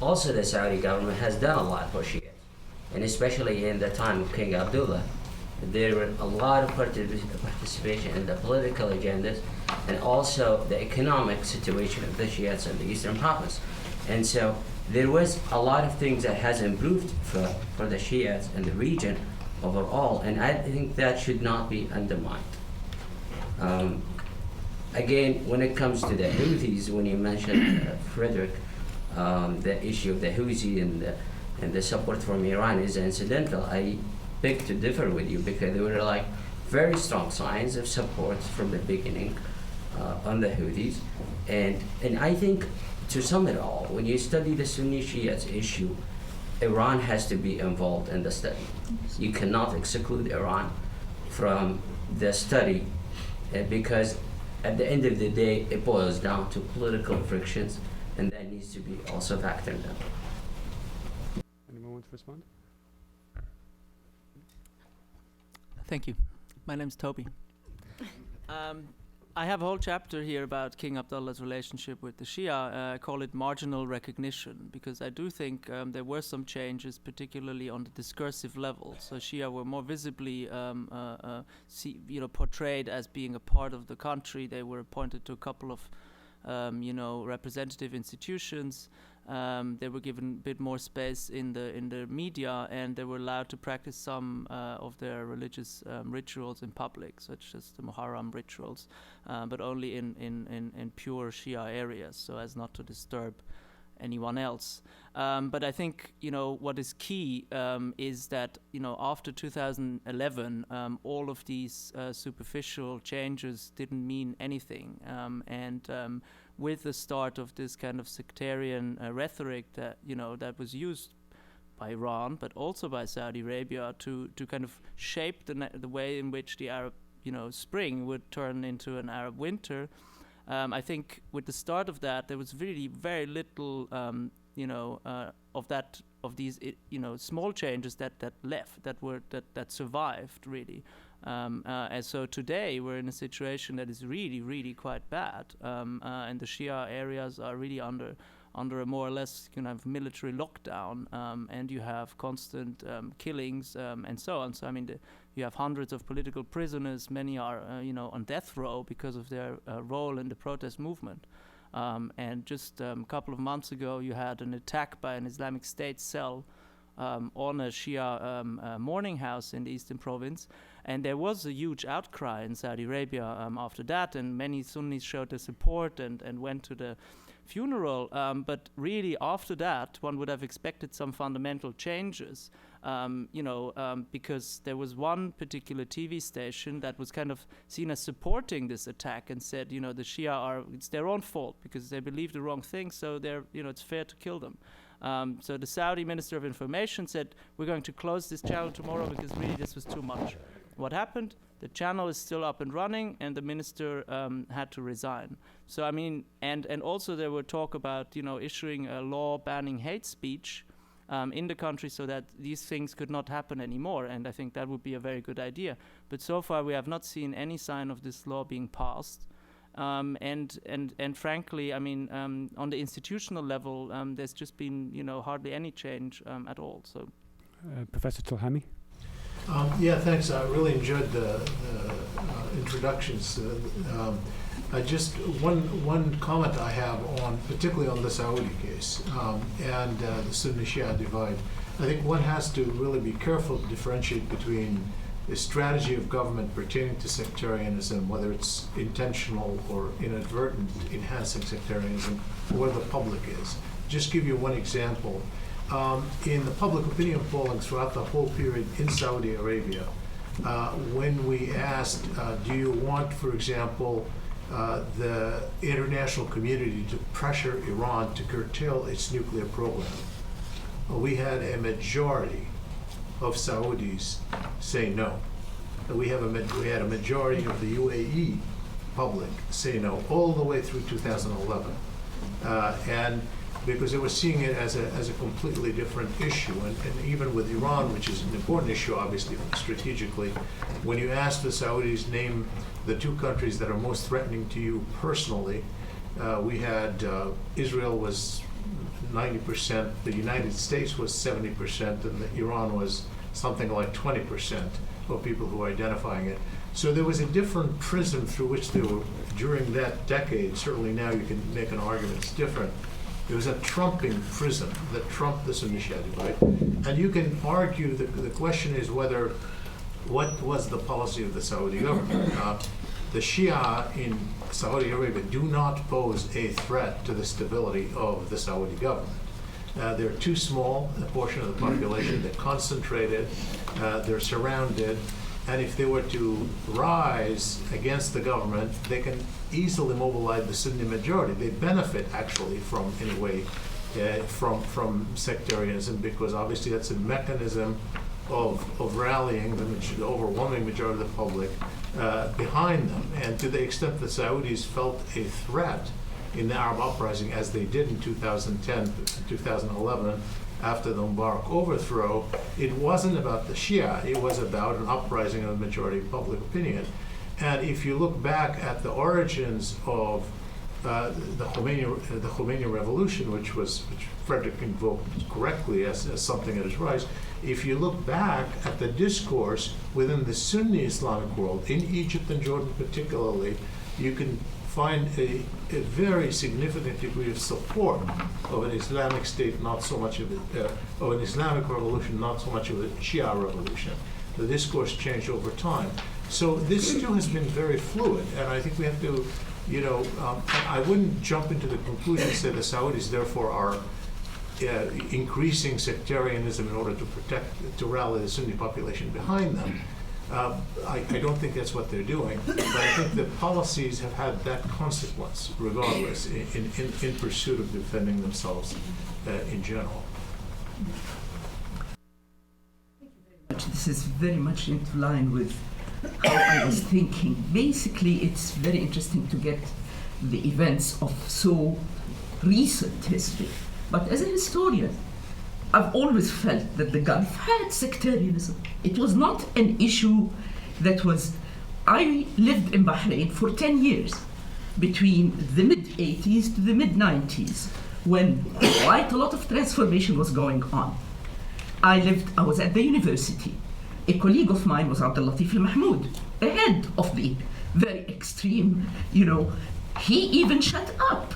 also the Saudi government has done a lot for Shiites. And especially in the time of King Abdullah, there were a lot of participation in the political agendas and also the economic situation of the Shiites in the Eastern Province. And so there was a lot of things that has improved for the Shiites in the region overall, and I think that should not be undermined. Again, when it comes to the Houthis, when you mentioned, Frederick, the issue of the Houthi and the support from Iran is incidental. I beg to differ with you, because there were like very strong signs of support from the beginning on the Houthis. And I think, to sum it all, when you study the Sunni Shiites issue, Iran has to be involved in the study. You cannot exclude Iran from the study, because at the end of the day, it boils down to political frictions, and that needs to be also factored in. Anyone want to respond? Thank you. My name's Toby. I have a whole chapter here about King Abdullah's relationship with the Shia. I call it marginal recognition, because I do think there were some changes, particularly on the discursive level. So Shia were more visibly portrayed as being a part of the country. They were appointed to a couple of representative institutions. They were given a bit more space in the media, and they were allowed to practice some of their religious rituals in public, such as the Muharram rituals, but only in pure Shia areas, so as not to disturb anyone else. But I think what is key is that after 2011, all of these superficial changes didn't mean anything, and with the start of this kind of sectarian rhetoric that that was used by Iran, but also by Saudi Arabia to kind of shape the way in which the Arab spring would turn into an Arab winter. I think with the start of that, there was really very little of these small changes that left, that survived really. And so today we're in a situation that is really, really quite bad, and the Shia areas are really under a more or less kind of military lockdown, and you have constant killings and so on. So I mean, you have hundreds of political prisoners. Many are on death row because of their role in the protest movement. And just a couple of months ago, you had an attack by an Islamic State cell on a Shia mourning house in the Eastern Province. And there was a huge outcry in Saudi Arabia after that, and many Sunnis showed their support and went to the funeral. But really, after that, one would have expected some fundamental changes. because there was one particular TV station that was kind of seen as supporting this attack and said, the Shia it's their own fault because they believe the wrong thing, so it's fair to kill them. So the Saudi Minister of Information said, we're going to close this channel tomorrow because really this was too much. What happened? The channel is still up and running, and the minister had to resign. So, I mean, and also there were talk about, issuing a law banning hate speech in the country so that these things could not happen anymore, and I think that would be a very good idea. But so far we have not seen any sign of this law being passed. And frankly, I mean, on the institutional level, there's just been, hardly any change at all. So, Professor Tilhami? Yeah, thanks. I really enjoyed the introductions. Just one comment I have particularly on the Saudi case and the Sunni-Shia divide. I think one has to really be careful to differentiate between the strategy of government pertaining to sectarianism, whether it's intentional or inadvertent enhancing sectarianism, or where the public is. Just give you one example. In the public opinion polling throughout the whole period in Saudi Arabia, when we asked, do you want, for example, the international community to pressure Iran to curtail its nuclear program, we had a majority of Saudis say no. We had a majority of the UAE public say no all the way through 2011. And because they were seeing it as a completely different issue. And even with Iran, which is an important issue, obviously, strategically, when you ask the Saudis, name the two countries that are most threatening to you personally, we had Israel was 90%, the United States was 70%, and Iran was something like 20% of people who were identifying it. So there was a different prism through which they were, during that decade, certainly now you can make an argument it's different. There was a trumping prism that trumped the Sunni-Shia divide. And you can argue that the question is what was the policy of the Saudi government? The Shia in Saudi Arabia do not pose a threat to the stability of the Saudi government. They're too small, a portion of the population, they're concentrated, they're surrounded, and if they were to rise against the government, they can easily mobilize the Sunni majority. They benefit actually from, in a way, from sectarianism, because obviously that's a mechanism of rallying the overwhelming majority of the public behind them. And to the extent the Saudis felt a threat in the Arab uprising, as they did in 2010, 2011, after the Mubarak overthrow, it wasn't about the Shia, it was about an uprising of the majority of public opinion. And if you look back at the origins of the Khomeini revolution, which Frederick invoked correctly as something at its rise, if you look back at the discourse within the Sunni Islamic world, in Egypt and Jordan particularly, you can find a very significant degree of support of an Islamic state, not so much of an Islamic revolution, not so much of a Shia revolution. The discourse changed over time. So this too has been very fluid, and I think we have to, I wouldn't jump into the conclusion and say the Saudis therefore are increasing sectarianism in order to rally the Sunni population behind them. I don't think that's what they're doing, but I think the policies have had that consequence, regardless, in pursuit of defending themselves in general. This is very much into line with how I was thinking. Basically, it's very interesting to get the events of so recent history. But as a historian, I've always felt that the Gulf had sectarianism. It was not an issue that was... I lived in Bahrain for 10 years, between the mid-80s to the mid-90s, when quite a lot of transformation was going on. I was at the university. A colleague of mine was Abdul Latif al-Mahmoud, the head of the very extreme, he even shut up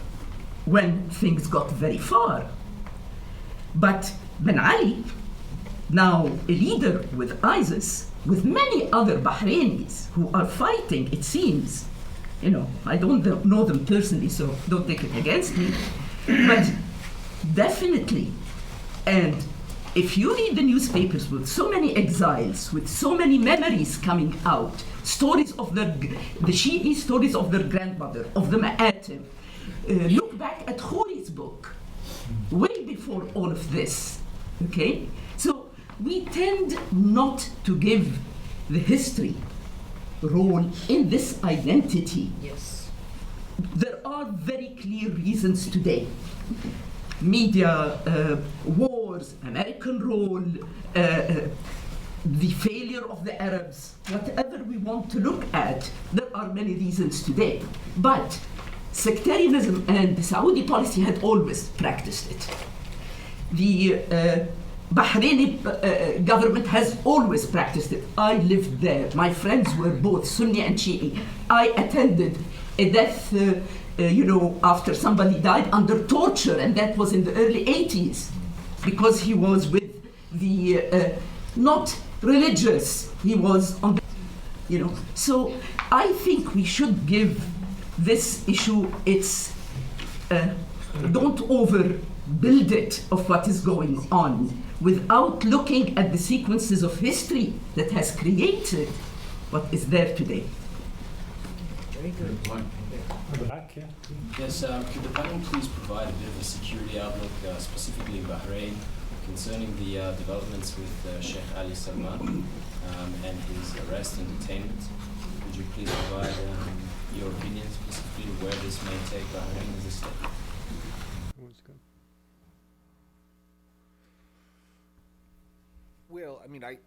when things got very far. But Ben Ali, now a leader with ISIS, with many other Bahrainis who are fighting, it seems, I don't know them personally, so don't take it against me, but definitely, and if you read the newspapers with so many exiles, with so many memories coming out, stories of the Shi'i stories of their grandmother, of the Ma'atim, look back at Khoury's book, way before all of this, okay? So we tend not to give the history role in this identity. Yes. There are very clear reasons today. Media, wars, American role, the failure of the Arabs, whatever we want to look at, there are many reasons today. But sectarianism and the Saudi policy had always practiced it. The Bahraini government has always practiced it. I lived there. My friends were both Sunni and Shi'i. I attended a death, after somebody died under torture, and that was in the early 80s, because he was with the not religious. He was on, So I think we should give this issue its. Don't overbuild it of what is going on, without looking at the sequences of history that has created what is there today. Very good. At the back, yeah. Yes, could the panel please provide a bit of a security outlook, specifically in Bahrain, concerning the developments with Sheikh Ali Salman and his arrest and detainment? Could you please provide your opinion specifically where this may take Bahrain as a step? Well, I mean, I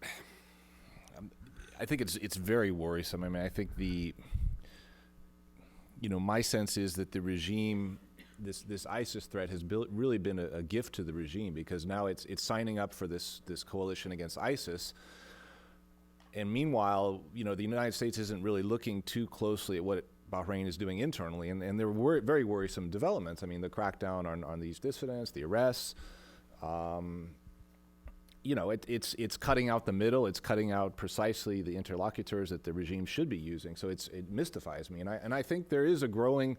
think it's very worrisome. I mean, I think my sense is that the regime, this ISIS threat has really been a gift to the regime, because now it's signing up for this coalition against ISIS. And meanwhile, the United States isn't really looking too closely at what Bahrain is doing internally, and there were very worrisome developments. I mean, the crackdown on these dissidents, the arrests. It's cutting out the middle. It's cutting out precisely the interlocutors that the regime should be using. So it mystifies me, and I think there is a growing,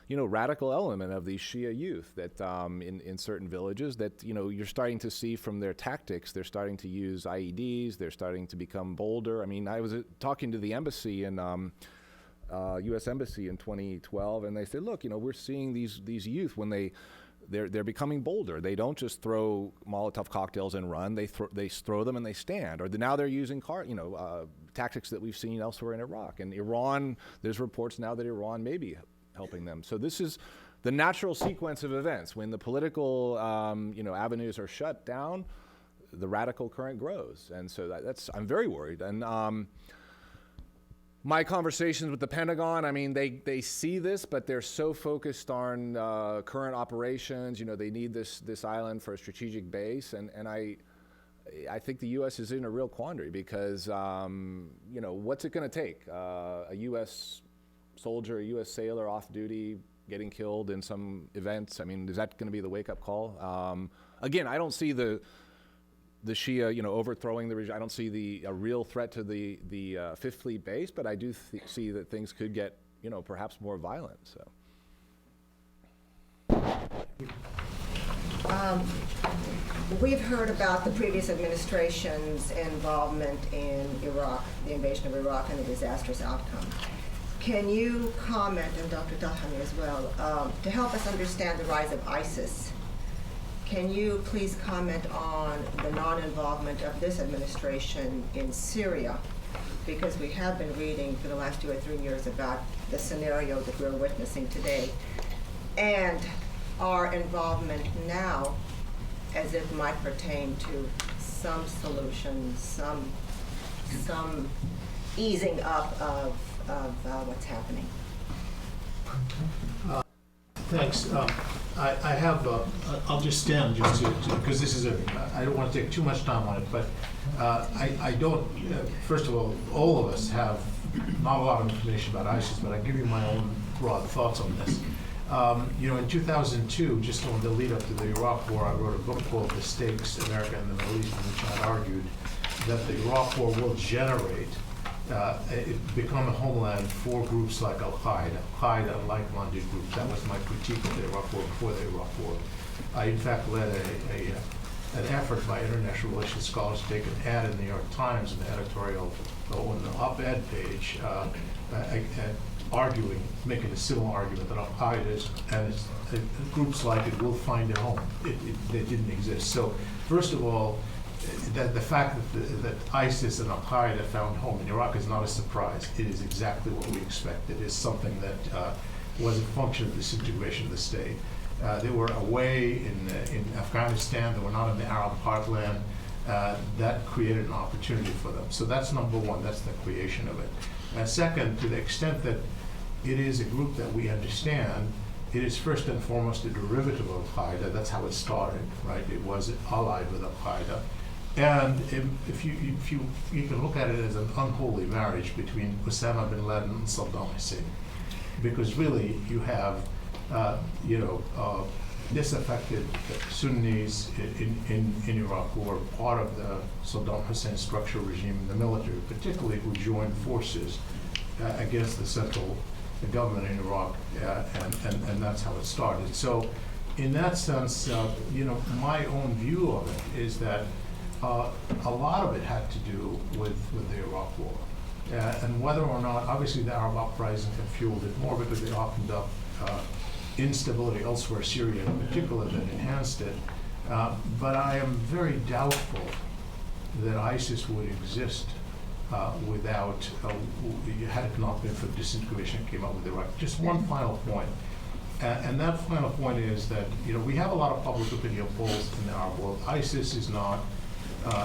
radical element of these Shia youth that in certain villages that you're starting to see from their tactics. They're starting to use IEDs. They're starting to become bolder. I mean, I was talking to the embassy in U.S. embassy in 2012, and they said, look, we're seeing these youth when they're becoming bolder. They don't just throw Molotov cocktails and run. They throw them and they stand. Or now they're using tactics that we've seen elsewhere in Iraq. And Iran, there's reports now that Iran may be helping them. So this is the natural sequence of events. When the political avenues are shut down, the radical current grows. And so I'm very worried. And my conversations with the Pentagon, I mean, they see this, but they're so focused on current operations. They need this island for a strategic base, and I think the U.S. is in a real quandary because what's it going to take? A U.S. soldier, a U.S. sailor off duty getting killed in some events? I mean, is that going to be the wake-up call? Again, I don't see the Shia, overthrowing the regime. I don't see a real threat to the Fifth Fleet base, but I do see that things could get, perhaps more violent. So. We've heard about the previous administration's involvement in Iraq, the invasion of Iraq, and the disastrous outcome. Can you comment, and Dr. Dahami as well, to help us understand the rise of ISIS? Can you please comment on the non-involvement of this administration in Syria? Because we have been reading for the last 2 or 3 years about the scenario that we're witnessing today, and our involvement now as it might pertain to some solution, some easing up of what's happening. Thanks. I have, I'll just stand just to because this is I don't want to take too much time on it, but I don't, first of all of us have not a lot of information about ISIS, but I give you my own broad thoughts on this. In 2002, just on the lead up to the Iraq War, I wrote a book called The Stakes, America and the Middle East, in which I argued that the Iraq War will generate become a homeland for groups like Al-Qaeda and like-minded groups. That was my critique of the Iraq War before the Iraq War. I, in fact, led an effort by international relations scholars to take an ad in the New York Times, an editorial on the op-ed page, arguing, making a civil argument that Al-Qaeda and groups like it will find a home. They didn't exist. So first of all, the fact that ISIS and Al-Qaeda found home in Iraq is not a surprise. It is exactly what we expected. It is something that was a function of disintegration of the state. They were away in Afghanistan. They were not in the Arab heartland. That created an opportunity for them. So that's number one. That's the creation of it. And second, to the extent that it is a group that we understand, it is first and foremost a derivative of Al-Qaeda. That's how it started, right? It was allied with Al-Qaeda. And if you can look at it as an unholy marriage between Osama bin Laden and Saddam Hussein, because really you have disaffected Sunnis in Iraq who were part of the Saddam Hussein structural regime in the military, particularly who joined forces against the central government in Iraq, and that's how it started. So in that sense, my own view of it is that a lot of it had to do with the Iraq War. And whether or not, obviously the Arab uprisings have fueled it more because they opened up instability elsewhere, Syria in particular, that enhanced it. But I am very doubtful that ISIS would exist without, had it not been for disintegration that came out with Iraq. Just one final point. And that final point is that, we have a lot of public opinion polls in the Arab world. ISIS is not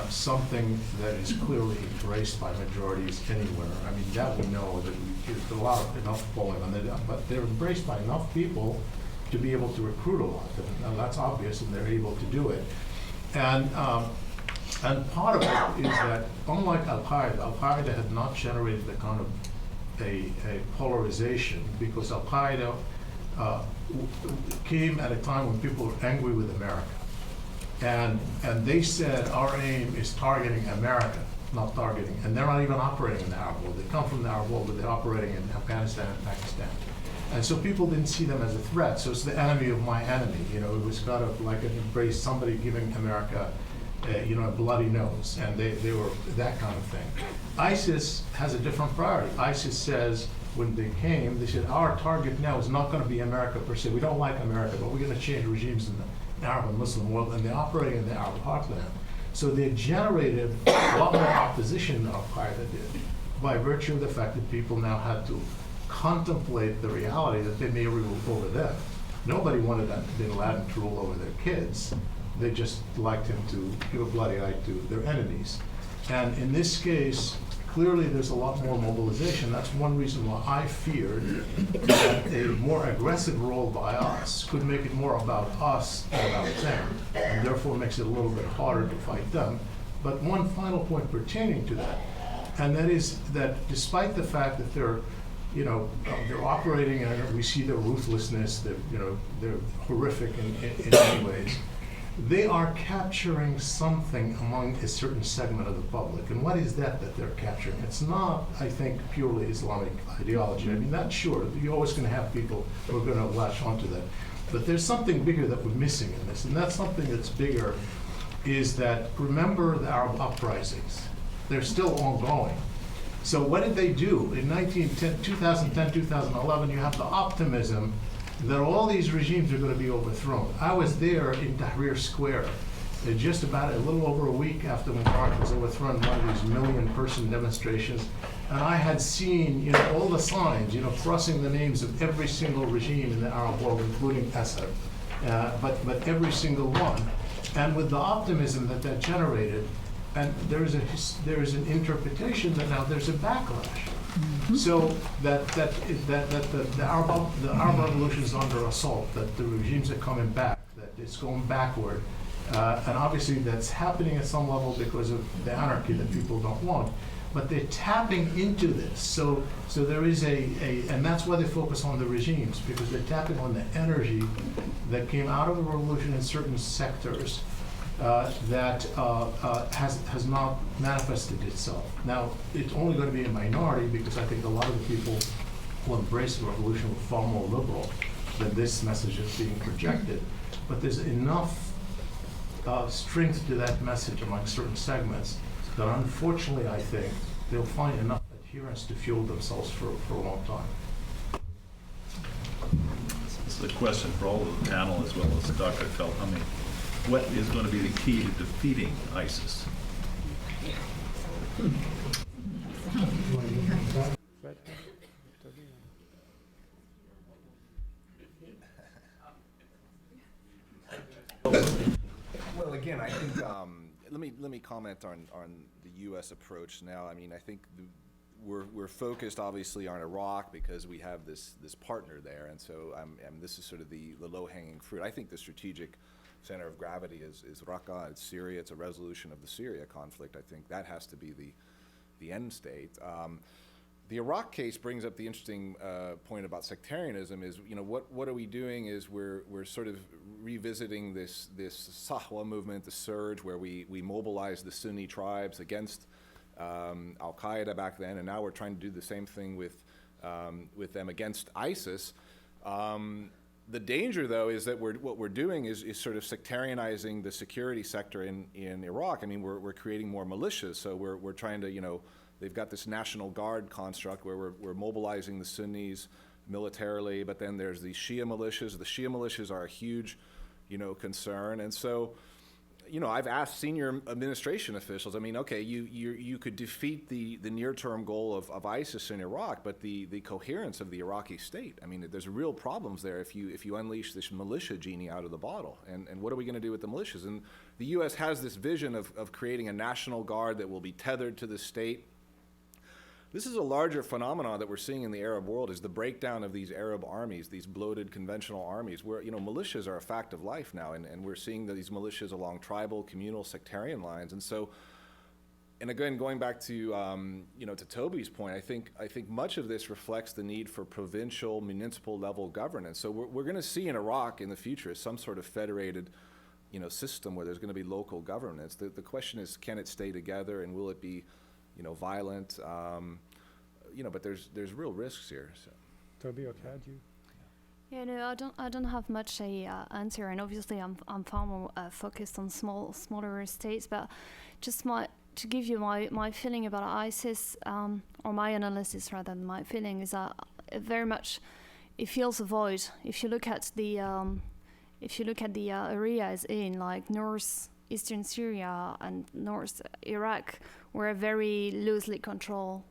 something that is clearly embraced by majorities anywhere. I mean, that we know, that there's a lot of enough polling on it, but they're embraced by enough people to be able to recruit a lot. And that's obvious, and they're able to do it. And part of it is that, unlike Al-Qaeda had not generated the kind of a polarization, because Al-Qaeda came at a time when people were angry with America. And they said, our aim is targeting America, not targeting, and they're not even operating in the Arab world. They come from the Arab world, but they're operating in Afghanistan and Pakistan. And so people didn't see them as a threat. So it's the enemy of my enemy. It was kind of like an embrace, somebody giving America, a bloody nose, and they were that kind of thing. ISIS has a different priority. ISIS says, when they came, they said, our target now is not going to be America per se. We don't like America, but we're going to change regimes in the Arab and Muslim world, and they're operating in the Arab heartland. So they generated a lot more opposition than Al-Qaeda did, by virtue of the fact that people now had to contemplate the reality that they may rule over them. Nobody wanted bin Laden to rule over their kids. They just liked him to give a bloody eye to their enemies. And in this case, clearly there's a lot more mobilization. That's one reason why I feared that a more aggressive role by us could make it more about us than about them, and therefore makes it a little bit harder to fight them. But one final point pertaining to that, and that is that despite the fact that they're operating, and we see their ruthlessness, they're horrific in many ways, they are capturing something among a certain segment of the public. And what is that they're capturing? It's not, I think, purely Islamic ideology. I mean, that's sure. You're always going to have people who are going to latch onto that. But there's something bigger that we're missing in this. And that's something that's bigger, is that, remember the Arab uprisings. They're still ongoing. So what did they do? In 2010, 2011, you have the optimism that all these regimes are going to be overthrown. I was there in Tahrir Square just about a little over a week after Mubarak was overthrown, one of these million-person demonstrations, and I had seen, all the signs, crossing the names of every single regime in the Arab world, including Assad, but every single one, and with the optimism that generated, and there is an interpretation that now there's a backlash. So that the Arab revolution is under assault, that the regimes are coming back, that it's going backward, and obviously that's happening at some level because of the anarchy that people don't want. But they're tapping into this, so there is and that's why they focus on the regimes, because they're tapping on the energy that came out of the revolution in certain sectors. That has not manifested itself. Now, it's only going to be a minority, because I think a lot of the people who embrace the revolution were far more liberal than this message is being projected. But there's enough strength to that message among certain segments that unfortunately I think they'll find enough adherence to fuel themselves for a long time. This is a question for all of the panel as well as Dr. Telhami. What is going to be the key to defeating ISIS? Well, again, I think let me comment on the U.S. approach now. I mean, I think we're focused obviously on Iraq because we have this partner there, and so this is sort of the low-hanging fruit. I think the strategic center of gravity is Raqqa. It's Syria. It's a resolution of the Syria conflict. I think that has to be the end state. The Iraq case brings up the interesting point about sectarianism. Is what are we doing? Is we're sort of revisiting this Sahwa movement, the surge, where we mobilized the Sunni tribes against Al Qaeda back then, and now we're trying to do the same thing with them against ISIS. The danger, though, is that what we're doing is sort of sectarianizing the security sector in Iraq. I mean, we're creating more militias, so we're trying to they've got this National Guard construct where we're mobilizing the Sunnis militarily, but then there's the Shia militias. The Shia militias are a huge, concern. And so, I've asked senior administration officials, I mean, okay, you could defeat the near-term goal of ISIS in Iraq, but the coherence of the Iraqi state, I mean, there's real problems there if you unleash this militia genie out of the bottle. And what are we going to do with the militias? And the U.S. has this vision of creating a National Guard that will be tethered to the state. This is a larger phenomenon that we're seeing in the Arab world, is the breakdown of these Arab armies, these bloated conventional armies, where militias are a fact of life now, and we're seeing these militias along tribal, communal, sectarian lines. And so, and again, going back to to Toby's point, I think much of this reflects the need for provincial, municipal level governance. So we're going to see in Iraq in the future some sort of federated system where there's going to be local governance. The question is, can it stay together, and will it be violent, but there's real risks here. So. Toby or Kad, you? Yeah, no, I don't have much a answer, and obviously I'm far more focused on smaller states. But just to give you my feeling about ISIS, or my analysis rather than my feeling, is that very much it fills a void. If you look at the areas in like northeastern Syria and north Iraq, were very loosely controlled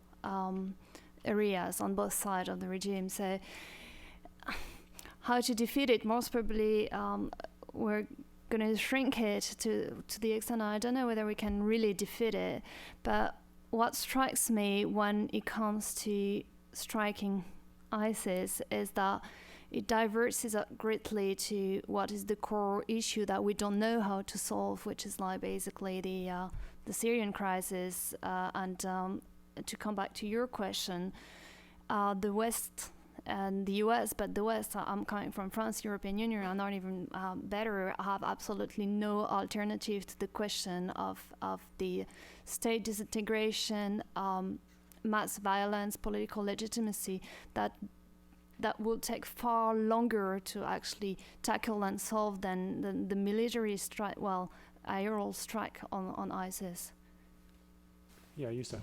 areas on both sides of the regime. So how to defeat it? Most probably we're going to shrink it to the extent, I don't know whether we can really defeat it, but what strikes me when it comes to striking ISIS is that it diverts it greatly to what is the core issue that we don't know how to solve, which is like basically the Syrian crisis. And to come back to your question, the West and the US, but the West, I'm coming from France, European Union, are not even better, have absolutely no alternative to the question of the state disintegration, mass violence, political legitimacy, that will take far longer to actually tackle and solve than the military strike, aerial strike on ISIS. Yeah, you sir.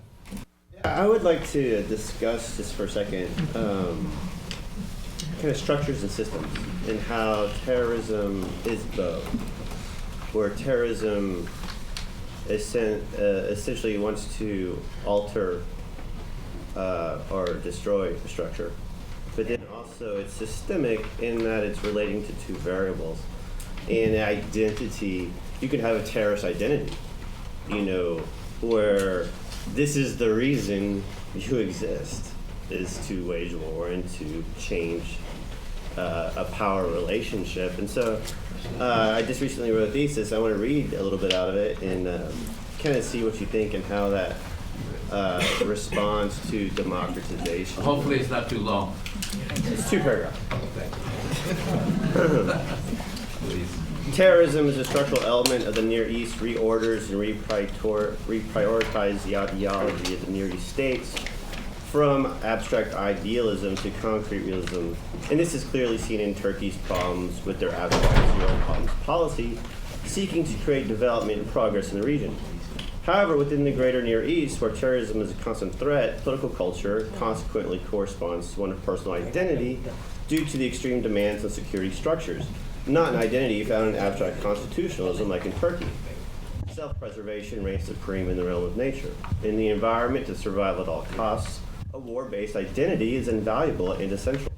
I would like to discuss just for a second kind of structures and systems and how terrorism is both, where terrorism essentially wants to alter or destroy the structure, but then also it's systemic in that it's relating to two variables. In identity, you can have a terrorist identity, where this is the reason you exist, is to wage war and to change a power relationship. And so I just recently wrote a thesis. I want to read a little bit out of it and kind of see what you think and how that responds to democratization. Hopefully it's not too long. It's 2 paragraphs. Terrorism is a structural element of the Near East, reorders and reprioritize the ideology of the Near East states from abstract idealism to concrete realism. And this is clearly seen in Turkey's problems with their abstract zero problems policy, seeking to create development and progress in the region. However, within the greater Near East, where terrorism is a constant threat, political culture consequently corresponds to one of personal identity due to the extreme demands on security structures, not an identity found in abstract constitutionalism like in Turkey. Self-preservation reigns supreme in the realm of nature. In the environment to survive at all costs, a war-based identity is invaluable and essential.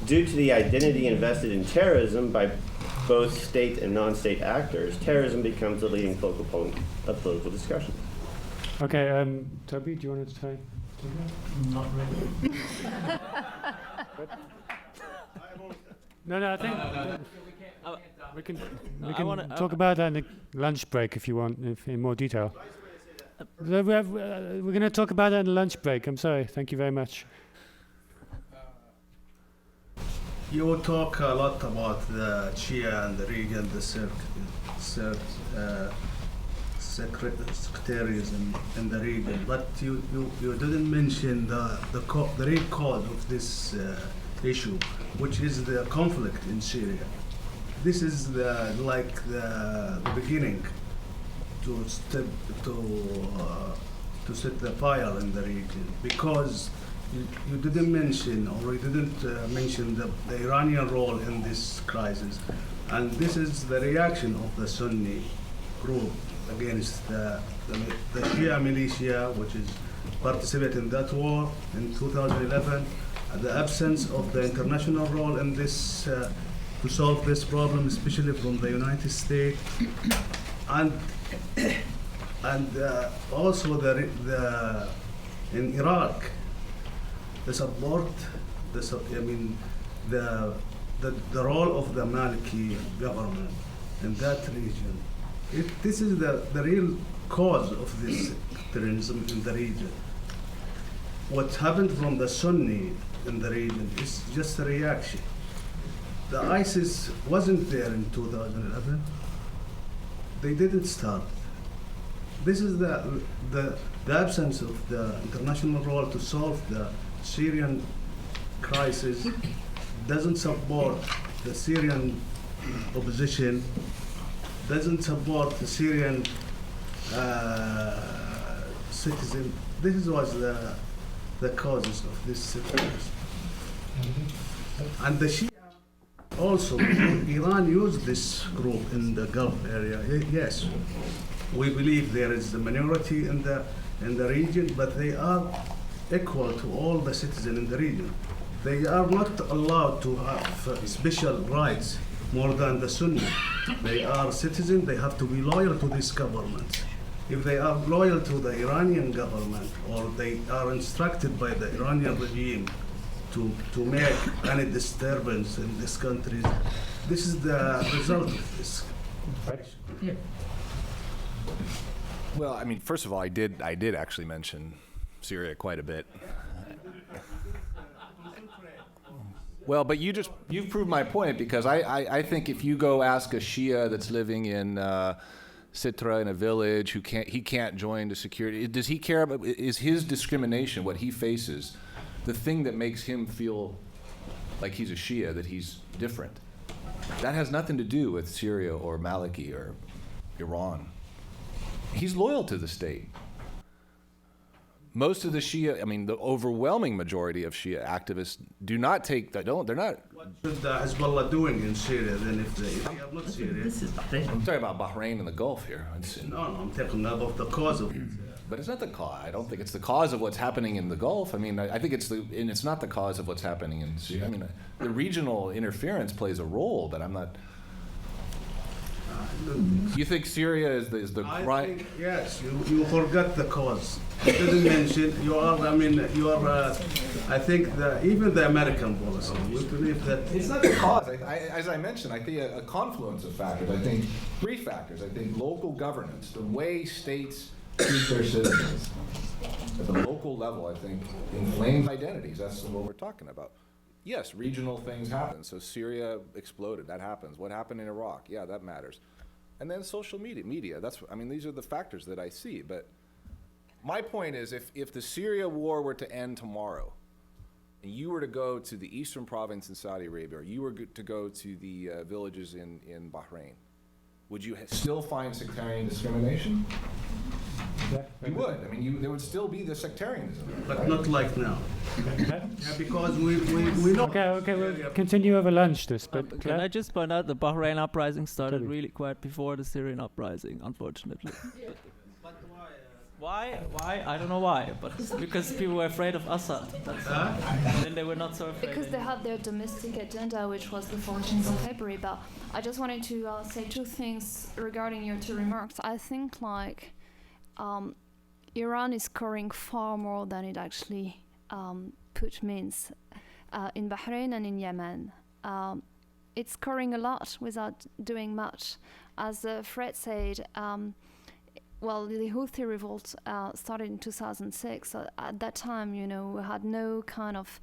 Due to the identity invested in terrorism by both state and non-state actors, terrorism becomes the leading focal point of political discussion. Okay, Toby, do you want to say? Not really. No, I think we can wanna- talk about that in the lunch break if you want, in more detail. We're going to talk about that in the lunch break. I'm sorry. Thank you very much. You talk a lot about the Shia and the region, the sectarianism in the region, but you didn't mention the real cause of this issue, which is the conflict in Syria. This is the beginning to set the fire in the region, because you didn't mention, or you didn't mention the Iranian role in this crisis, and this is the reaction of the Sunni group against the Shia militia, which is participating in that war in 2011, and the absence of the international role in this to solve this problem, especially from the United States, and also in Iraq. The support, the role of the Maliki government in that region. This is the real cause of this terrorism in the region. What happened from the Sunni in the region is just a reaction. The ISIS wasn't there in 2011. They didn't start. This is the absence of the international role to solve the Syrian crisis, doesn't support the Syrian opposition, doesn't support the Syrian citizen. This was the causes of this situation. And the Shia also, Iran used this group in the Gulf area. Yes, we believe there is the minority in the region, but they are equal to all the citizens in the region. They are not allowed to have special rights more than the Sunni. They are citizens, they have to be loyal to this government. If they are loyal to the Iranian government, or they are instructed by the Iranian regime to make any disturbance in this country, this is the result of this. Yeah. Well, I mean, first of all, I did actually mention Syria quite a bit. Well, but you've proved my point, because I think if you go ask a Shia that's living in Sitra in a village he can't join the security, does he care about, is his discrimination, what he faces, the thing that makes him feel like he's a Shia, that he's different? That has nothing to do with Syria or Maliki or Iran. He's loyal to the state. Most of the Shia, I mean, the overwhelming majority of Shia activists do not take that. They're not. What should Hezbollah doing in Syria then if they are not Syria? This is Bahrain. I'm talking about Bahrain and the Gulf here. No, I'm talking about the cause of it. But it's not the cause. I don't think it's the cause of what's happening in the Gulf. I mean, I think it's not the cause of what's happening in Syria. I mean, the regional interference plays a role, but I'm not. You think Syria is the right? I think, yes, you forgot the cause. You didn't mention, I think even the American policy, we believe that. It's not the cause. As I mentioned, I think a confluence of factors. I think three factors. I think local governance, the way states treat their citizens at the local level, I think, inflames identities. That's what we're talking about. Yes, regional things happen. So Syria exploded. That happens. What happened in Iraq? Yeah, that matters. And then social media. These are the factors that I see. But my point is, if the Syria war were to end tomorrow, and you were to go to the eastern province in Saudi Arabia, or you were to go to the villages in Bahrain, would you still find sectarian discrimination? You would. I mean, there would still be the sectarianism. But right? not like now. Because we know. Okay, we'll continue over lunch this, but Can I just point out the Bahrain uprising started really quite before the Syrian uprising, unfortunately. But why? Why? I don't know why, but because people were afraid of Assad. Then they were not so afraid. Because they have their domestic agenda, which was the 14th of February. But I just wanted to say two things regarding your two remarks. I think Iran is scoring far more than it actually means in Bahrain and in Yemen. It's scoring a lot without doing much. As Fred said, the Houthi revolt started in 2006. So at that time, we had no kind of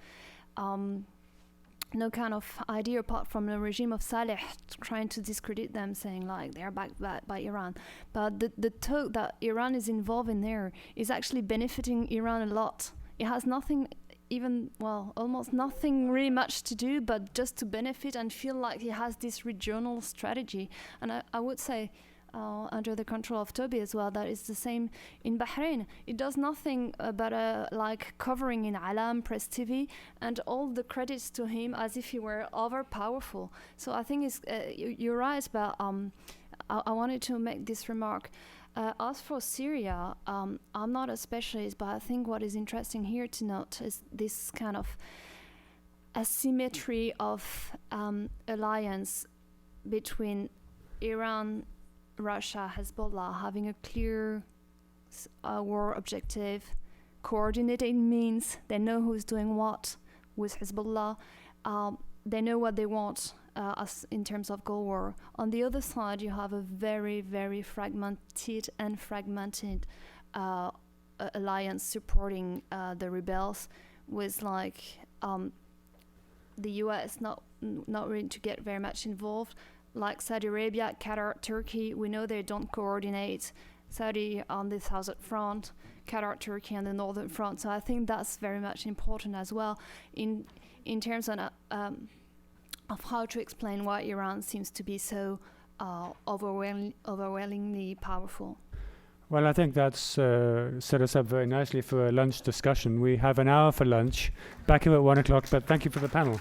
idea apart from the regime of Saleh trying to discredit them, saying like they're backed by Iran. But the talk that Iran is involved in there is actually benefiting Iran a lot. It has nothing, almost nothing really much to do, but just to benefit and feel like he has this regional strategy. And I would say, under the control of Toby as well, that is the same in Bahrain. It does nothing but covering in Alam, Press TV, and all the credits to him as if he were overpowerful. So I think you're right, but I wanted to make this remark. As for Syria, I'm not a specialist, but I think what is interesting here to note is this kind of asymmetry of alliance between Iran, Russia, Hezbollah, having a clear war objective, coordinated means. They know who's doing what with Hezbollah. They know what they want in terms of Gulf War. On the other side, you have a very, very fragmented alliance supporting the rebels, with the U.S. not really to get very much involved. Like Saudi Arabia, Qatar, Turkey, we know they don't coordinate. Saudi on the southern front, Qatar, Turkey on the northern front. So I think that's very much important as well in terms of how to explain why Iran seems to be so overwhelmingly powerful. Well, I think that's set us up very nicely for a lunch discussion. We have an hour for lunch, back here at 1 o'clock, but thank you for the panel.